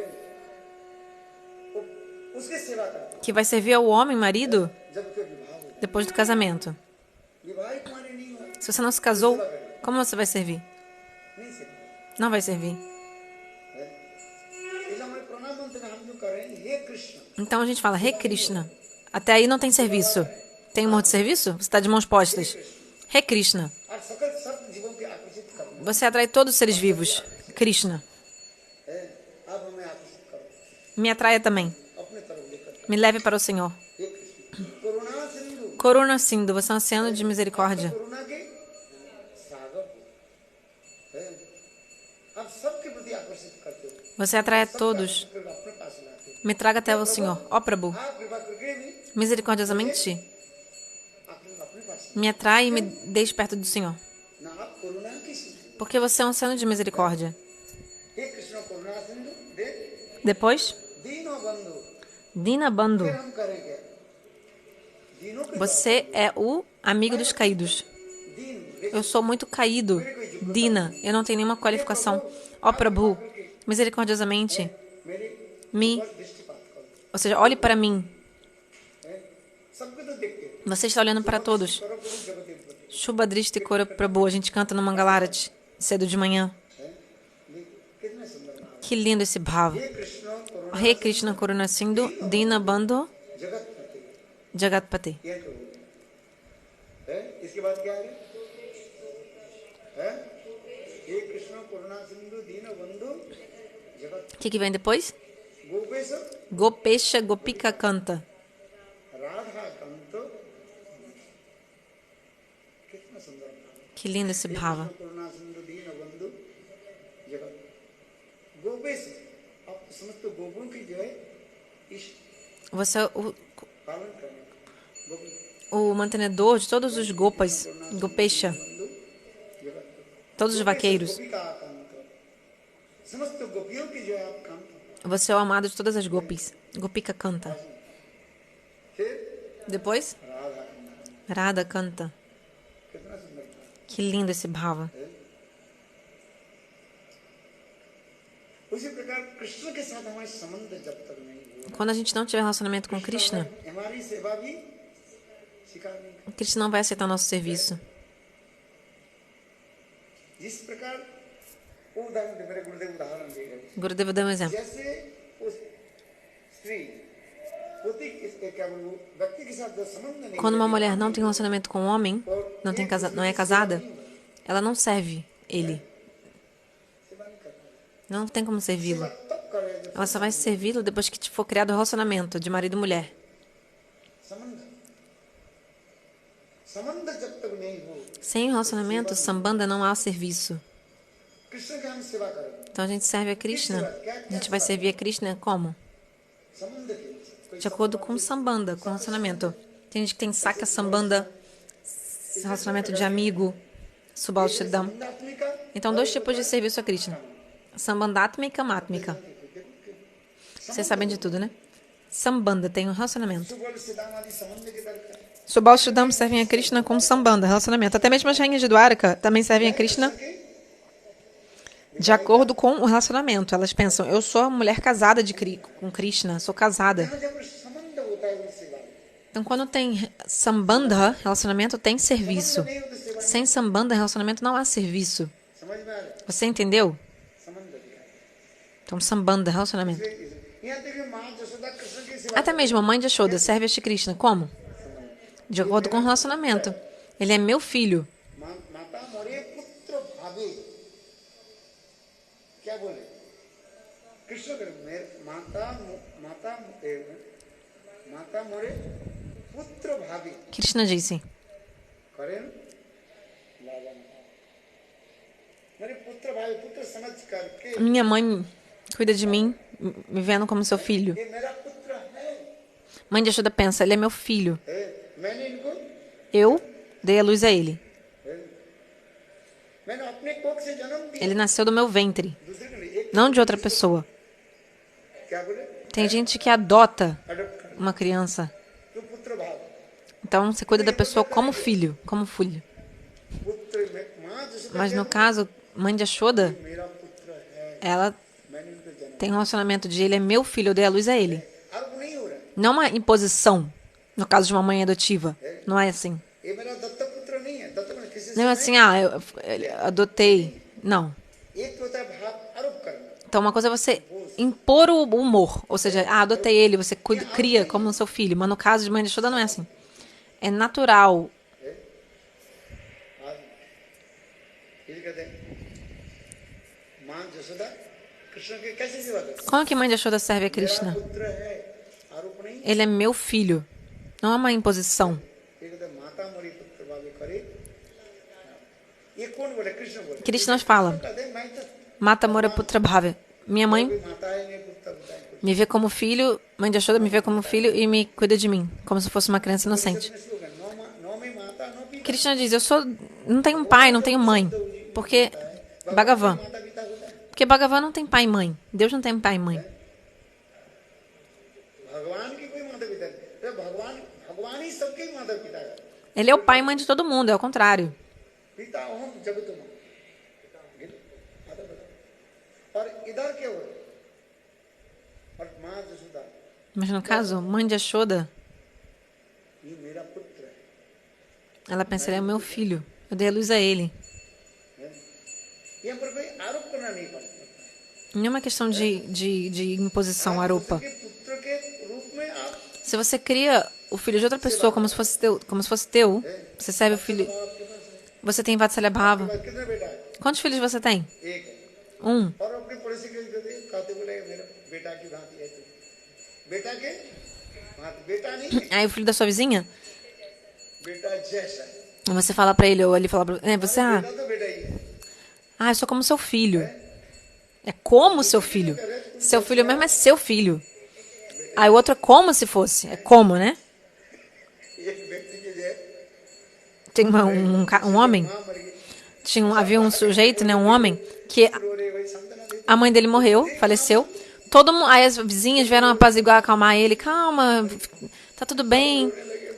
उसके सेवा करता que vai servir ao homem, marido, जब के विवाह हो depois do casamento. विवाहित माने नहीं हो Se você não se casou, como você vai servir? नहीं सेवा Não vai servir. इसलिए हमारे प्रणाम मंत्र में हम जो कर रहे हैं हे Krishna Então a gente fala, Re Krishna. Até aí não tem serviço. Tem amor de serviço? Você está de mãos postas. Re Krishna. और सकल सब जीवों के आकर्षित करना Você atrai todos os seres vivos. Krishna. है अब हमें आकर्षित करो Me atraia também. अपने तरफ लेकर Me leve para o Senhor. हे कृष्ण करुणा Sindhu Corona Sindhu, você é um oceano de misericórdia. करुणा के सागर है आप सबके प्रति आकर्षित करते हो Você atrai a todos. फिर अपने पास लाते हो Me traga até o Senhor. Ó Prabhu, आप कृपा करके भी misericordiosamente, अपने पास me atrai e me deixe perto do Senhor. ना आप करुणा की Sindhu Porque você é um oceano de misericórdia. हे कृष्ण करुणा सिंधु दे Depois, दीनों बंधु Dina Bandhu. फिर हम करेंगे दीनों के Você é o amigo dos caídos. दीन Eu sou muito caído. Dina, eu não tenho nenhuma qualificação. Ó Prabhu, misericordiosamente, मेरे me, दृष्टिपात करो ou seja, olhe para mim. है सबको तो देखते हो Você está olhando para todos. करो प्रभु जगत प्रति Shubha Drishti Kora Prabhu, a gente canta no Mangalarati, cedo de manhã. है कितने सुंदर नाम है। Que lindo esse bhava. हे कृष्ण करुणा Re Krishna Karuna Sindhu, Dina Bandhu, जगत प्रति Jagatpate. ये तो है इसके बाद क्या है है हे कृष्ण करुणा सिंधु दीन बंधु जगत O que vem depois? Gopesh Gopesha Gopika Canta. Radha कंत कितना सुंदर नाम है। Que lindo esse bhava. करुणा सिंधु दीन बंधु जगत गोपेश आप समस्त गोपों की जो है इस Você é पालन करने गोपी o mantenedor de todos os gopas, Gopesha, बंधु जगत todos os vaqueiros. गोपी का कांत समस्त गोपियों की जो है आप कांत Você é o amado de todas as gopis. Gopika canta. फिर Depois, राधा कंत Radha canta. कितना सुंदर नाम है। Que lindo esse bhava. उसी प्रकार कृष्ण के साथ हमारे संबंध जब तक नहीं हुआ, Quando a gente não tiver relacionamento com Krishna, हमारी सेवा भी स्वीकार नहीं कर। Krishna não vai aceitar nosso serviço. जिस प्रकार वो उदाहरण मेरे गुरुदेव उदाहरण दे रहे हैं, Gurudeva deu um exemplo. जैसे उस स्त्री पति के क्या बोलूं व्यक्ति के साथ जो संबंध नहीं Quando uma mulher não tem relacionamento com um homem, não é casada, ela não serve ele. सेवा नहीं करता, Não tem como servi-lo. तब करे जब Ela só vai servi-lo depois que for criado o relacionamento de marido e mulher. संबंध संबंध जब तक नहीं हो, Sem relacionamento, sambanda, não há serviço. Krishna की हम सेवा करेंगे Então a gente serve a Krishna. A gente vai servir a Krishna como? संबंध के De acordo com sambanda, com relacionamento. Tem gente que tem saka sambanda, relacionamento de amigo, subaushidam. संबंधात्मिका Então, dois tipos de serviço a Krishna. Sambandátmica e mátmica. Vocês sabem de tudo, né? Sambanda tem um relacionamento. Subal सिद्धांत आदि संबंध के दरकार Subaushidam servem a Krishna com sambanda, relacionamento. Até mesmo as rainhas de Dwaraka também servem a Krishna de acordo com o relacionamento. Elas pensam, eu sou a mulher casada com Krishna, sou casada. जब संबंध होता है उस सेवा में, Então, quando tem sambandha, relacionamento, tem serviço. नहीं होता सेवा, Sem sambandha, relacionamento, não há serviço. समझ में आ रहा है? Você entendeu? संबंध दिया है। Então, sambandha, relacionamento. यहाँ तक कि माँ जसोदा कृष्ण की सेवा Até mesmo a mãe de Yashoda serve a Shri Krishna. Como? De acordo com o relacionamento. Ele é meu filho. माता मोरे पुत्र भावे क्या बोले कृष्ण करे मेरे माता मोरे पुत्र भावे Krishna disse, करे न? मेरे पुत्र भावे पुत्र समझ करके minha mãe cuida de mim, me vendo como seu filho. ये मेरा पुत्र है, Mãe de Yashoda pensa, ele é meu filho. मैंने इनको Eu dei a luz a ele. मैंने अपने कोख से जन्म दिया, Ele nasceu do meu ventre, दूसरे के लिए एक não de outra pessoa. क्या बोले Tem gente que adota adopt कर uma criança. तो पुत्र भाव Então, você cuida da pessoa como filho, como filho. पुत्र में माँ Jasoda Mas no caso, mãe de Yashoda, मेरा पुत्र है, ela मैंने इनको जन्म tem um relacionamento de ele é meu filho, eu dei a luz a ele. अब वो नहीं हो रहा है, Não uma imposição, no caso de uma mãe adotiva. Não é assim. ये मेरा दत्तक पुत्र नहीं है, दत्तक पुत्र किसी से Não é assim, eu adotei. Não. एक होता है भाव आरोप करना, Então, uma coisa é você impor o humor. Ou seja, adotei ele, você cria como seu filho. Mas no caso de mãe de Yashoda, não é assim. É natural. ये कहते हैं माँ जसोदा कृष्ण के कैसे सेवा करती है? Como que mãe de Yashoda serve a मेरा Krishna? पुत्र है, आरोप नहीं, Ele é meu filho. Não é uma imposição. ये कहते हैं माता मोरी पुत्र भावे करे, ये कौन बोले कृष्ण बोले, Krishna fala, कहते हैं मैं तो Mata Mora Putra Bhave. Minha mãe कोई माता है नहीं पुत्र होता है, me vê como filho, mãe de Yashoda me vê como filho e me cuida de mim, como se fosse uma criança inocente. Slogan नौ में माता नौ पिता, Krishna diz, não tenho pai, não tenho mãe. Porque Bhagavan. माता पिता होता है, Porque Bhagavan não tem pai e mãe. Deus não tem pai e mãe. भगवान की कोई माता पिता नहीं, तो भगवान ही सबके माता पिता है, Ele é o pai e mãe de todo mundo, é ao contrário. पिता हम जगत माँ, और इधर क्या हो, और माँ Jasoda Mas no caso, mãe de Yashoda, ये मेरा पुत्र है, ela pensa, ele é o meu filho. Eu dei a luz a ele. यहाँ पर कोई आरोप करना नहीं पड़ता, Não é uma questão de imposição, aropa. के पुत्र के रूप में आप Se você cria o filho de outra pessoa como se fosse teu, você serve o filho. Você tem Vatsalya Bhava. कितने बेटा है, Quantos filhos você tem? एक है, Um. और अपने पड़ोसी के कहते बोले मेरा बेटा की भांति है, बेटा के भांति, बेटा नहीं Aí o filho da sua vizinha, बेटा जैसा है, você fala pra ele, ou ele fala pra você, बेटा तो बेटा ही है, eu sou como seu filho. É como seu filho. Seu filho mesmo é seu filho. Aí o outro é como se fosse. É como, né? एक व्यक्ति के जो Tem um homem, माँ मर गई, havia um sujeito, né, um homem, que रो रहे वही संतना दे, a mãe dele morreu, faleceu. Aí as vizinhas vieram apaziguar, acalmar ele. Calma, tá tudo bem.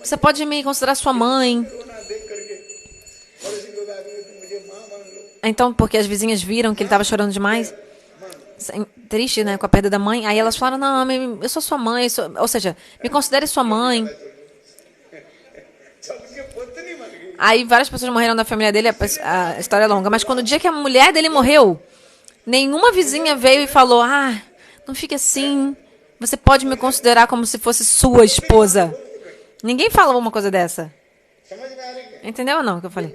Você pode me considerar sua mãe. रोना देख करके पड़ोसी लोग आगे तो मुझे माँ मान लो, Então, porque as vizinhas viram que ele estava chorando demais, triste, né, com a perda da mãe. Aí elas falaram, não, eu sou sua mãe, ou seja, me considere sua mãe. Aí várias pessoas morreram da família dele, a história é longa. Mas quando o dia que a mulher dele morreu, nenhuma vizinha veio e falou, não fique assim, você pode me considerar como se fosse sua esposa. Ninguém falou uma coisa dessa. Entendeu ou não o que eu falei?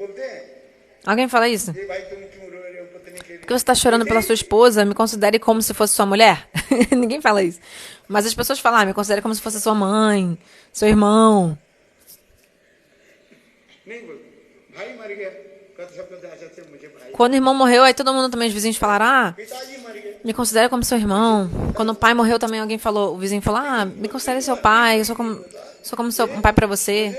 Alguém fala isso? Porque você está chorando pela sua esposa, me considere como se fosse sua mulher? Ninguém fala isso. Mas as pessoas falam, me considere como se fosse sua mãe, seu irmão. Quando o irmão morreu, aí todo mundo também, os vizinhos falaram, me considere como seu irmão. Quando o pai morreu também, alguém falou, o vizinho falou, me considere seu pai, eu sou como um pai para você.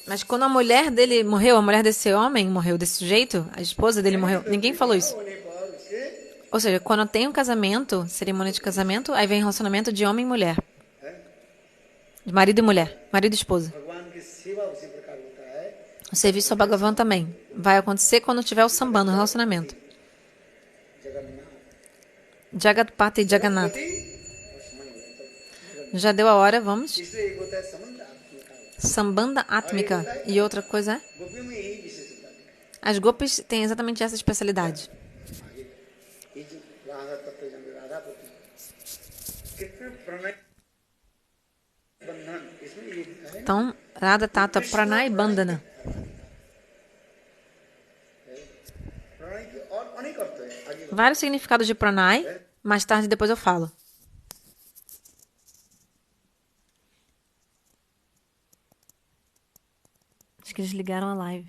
Mas quando a mulher dele morreu, a mulher desse homem morreu desse jeito, a esposa dele morreu, ninguém falou isso. Ou seja, quando tem um casamento, cerimônia de casamento, aí vem relacionamento de homem e mulher. De marido e mulher, marido e esposa. O serviço ao Bhagavan também. Vai acontecer quando tiver o sambando, o relacionamento. Jagatpati e Jagannatha. Já deu a hora, vamos. Sambanda Átmica. E outra coisa é? As gopis têm exatamente essa especialidade. Então, Radha Tata Pranay Bandhana. Vários significados de Pranay. Mais tarde, depois eu falo. Acho que eles ligaram a live.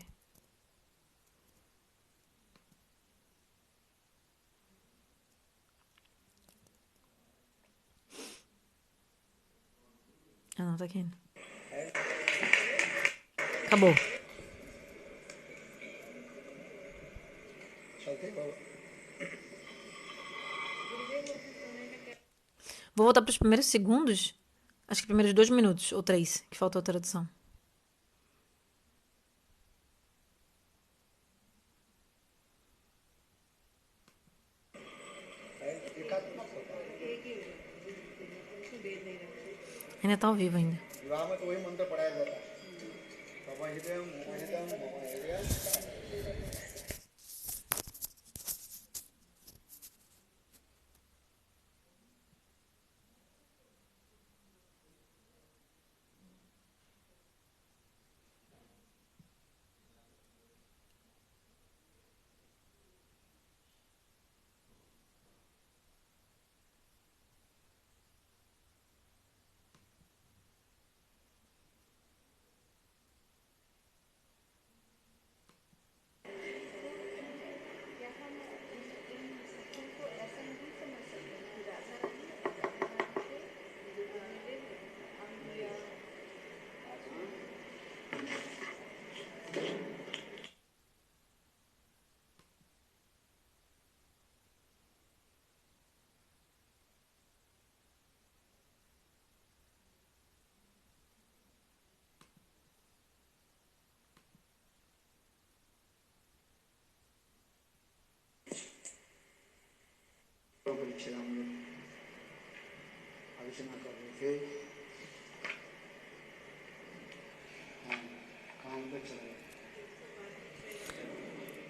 Não, tá aqui. Acabou. Vou voltar para os primeiros segundos. Acho que primeiros 2 minutos, ou 3, que faltou a tradução. Ainda está ao vivo ainda.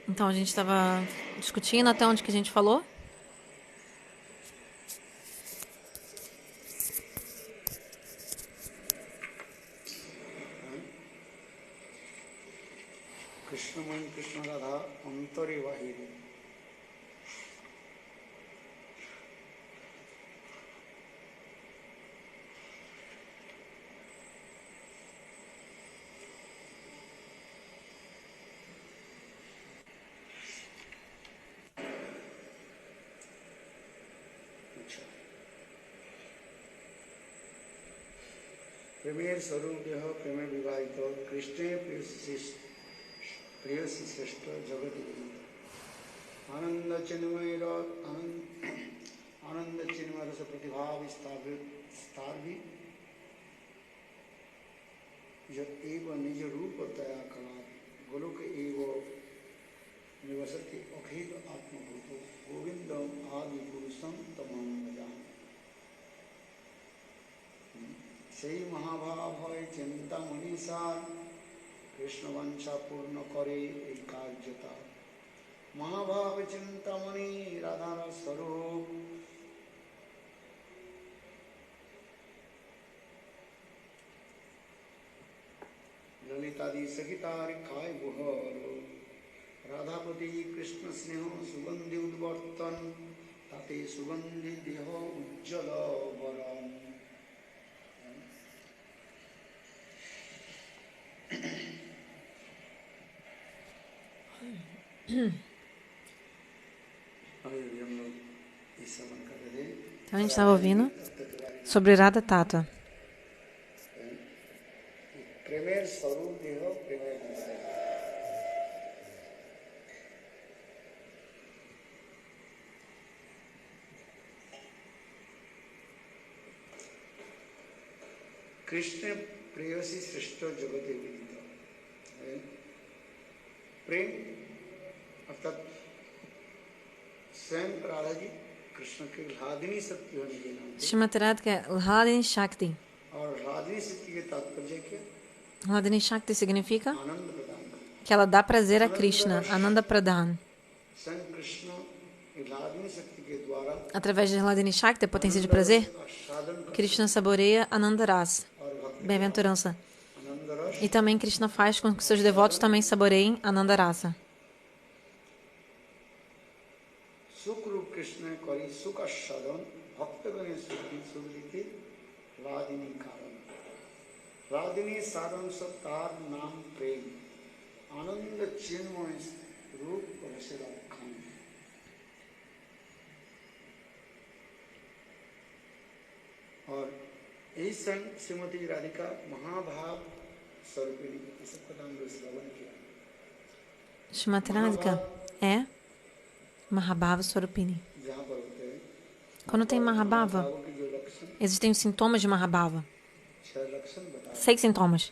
Então, a gente estava discutindo até onde que a gente falou. Krishnamani Krishna Radha Antari Vahiri. प्रेमेर स्वरूप यह प्रेम विवाहित कृष्णे प्रिय श्रेष्ठ जगत आनंद चिन्मय रस प्रतिभा विस्तार भी एव निज रूप तया कला गोलोक एव निवसति अखिल आत्मभूतो गोविंदम आदि पुरुषम तमं भजामि। সেই মহাভাব হয় চিন্তা মনীষার কৃষ্ণ বাঞ্ছা পূর্ণ করে এই কার্যতা। মহাভাব চিন্তামণি রাধার স্বরূপ ললিতাদি সহিতার খায় বুহর রাধাপতি কৃষ্ণ স্নেহ সুগন্ধি উদ্বর্তন তাতে সুগন্ধি দেহ উজ্জ্বল বরণ। Então a gente estava ouvindo sobre Radha Tata. Krishna प्रेयसी श्रेष्ठ जगते विदित। प्रेम अर्थात स्वयं राधा जी कृष्ण के लादिनी शक्ति होने के नाम Shrimati Radhika é Hladini Shakti. और लादिनी शक्ति के तात्पर्य क्या? Hladini Shakti significa आनंद प्रदान करना। que ela dá prazer a Krishna, Ananda Pradhan. स्वयं कृष्ण लादिनी शक्ति के द्वारा Através de Hladini Shakti, a potência de prazer, साधन Krishna saboreia Ananda Rasa, और भक्ति bem-aventurança. आनंद रस E também Krishna faz com que seus devotos também saboreiem Ananda Rasa. सुख रूप कृष्ण करी सुख साधन भक्तगण सुखी सुखी लादिनी कारण लादिनी साधन सब तार नाम प्रेम आनंद चिन्मय रूप रस रखन। और यही सन श्रीमती राधिका महाभाव स्वरूपिणी इस सबका नाम श्रवण किया। Shrimati Radhika é Mahabhava Swarupini. जहाँ पर होते हैं Quando tem Mahabhava, भावों के जो लक्षण existem os sintomas de Mahabhava. 6 लक्षण बता 6 sintomas.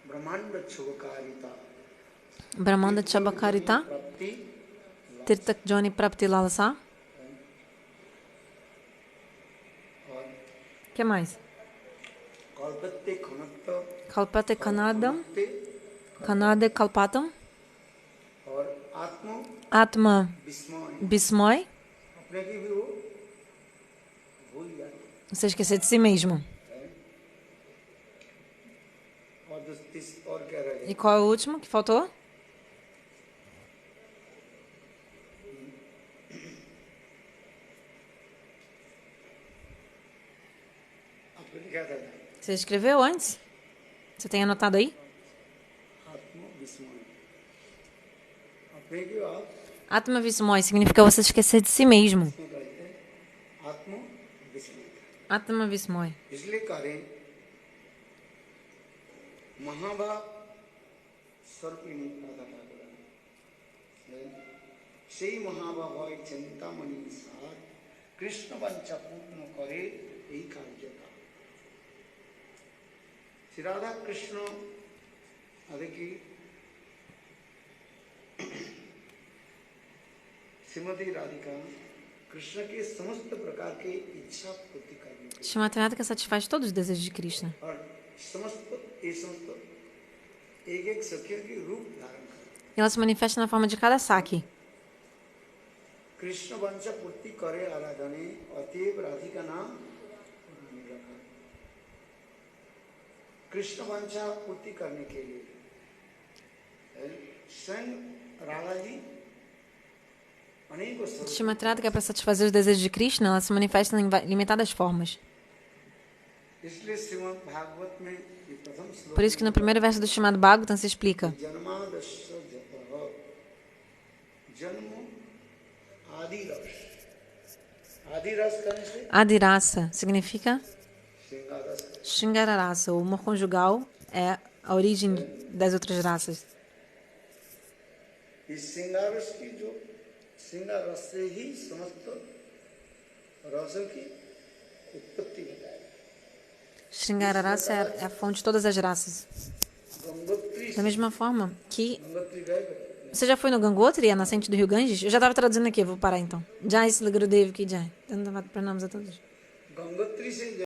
ब्रह्मांड क्षुभकारिता Brahmanda Chabakarita, प्राप्ति Tirtak Joni Prapti Lalasa. और O que mais? कल्पत्ते घनत्व Kalpate Kanadam, घनत्ते Kanade Kalpatam, और आत्म Atma विस्मय Bismoy, अपने की भी वो भूल जाए। você esquecer de si mesmo. और क्या रह E qual é o último que faltou? आपको लिखा था Você escreveu antes? Você tem anotado aí? आत्म विस्मय अपने की आप Atma Vismoy significa você esquecer de si mesmo. इसमें कहते हैं आत्म विस्मय। Atma Vismoy. इसलिए करें महाभाव सर्पिणी राधा ठाकुर সেই মহাভাব হয় চিন্তামণি সার কৃষ্ণ বাঞ্ছা পূর্ণ করে এই কার্যটা। শ্রী রাধা কৃষ্ণ ಅದಕ್ಕೆ श्रीमती राधिका कृष्ण के समस्त प्रकार के इच्छा पूर्ति करने के Shrimati Radhika satisfaz todos os desejos de Krishna. और समस्त एक एक सखियों की रूप धारण कर E ela se manifesta na forma de cada saque. Krishna वंश पूर्ति करे आराधने अतएव राधिका नाम उन्होंने रखा। कृष्ण वंशा पूर्ति करने के लिए स्वयं राधा जी अनेक स्वरूप Shrimati Radhika, para satisfazer os desejos de Krishna, ela se manifesta em limitadas formas. इसलिए श्रीमद् भागवत में ये प्रथम श्लोक Por isso que no primeiro verso do Srimad Bhagavatam se explica जन्मादस्य जपः जन्म आदि रस कहने से Adirasa, significa श्रृंगार रस Shringara Rasa. O humor conjugal é a origem das outras raças. इस श्रृंगार रस की जो श्रृंगार रस से ही समस्त रसों की उत्पत्ति होता है। Shringara Rasa é a fonte de todas as raças. Gangotri Da mesma forma que... Gangotri गए Você já foi no Gangotri, a nascente do Rio Ganges? Eu já estava traduzindo aqui, vou parar então. Jai Sri Gurudev Ki Jai. Dandavat Pranams a todos. Gangotri से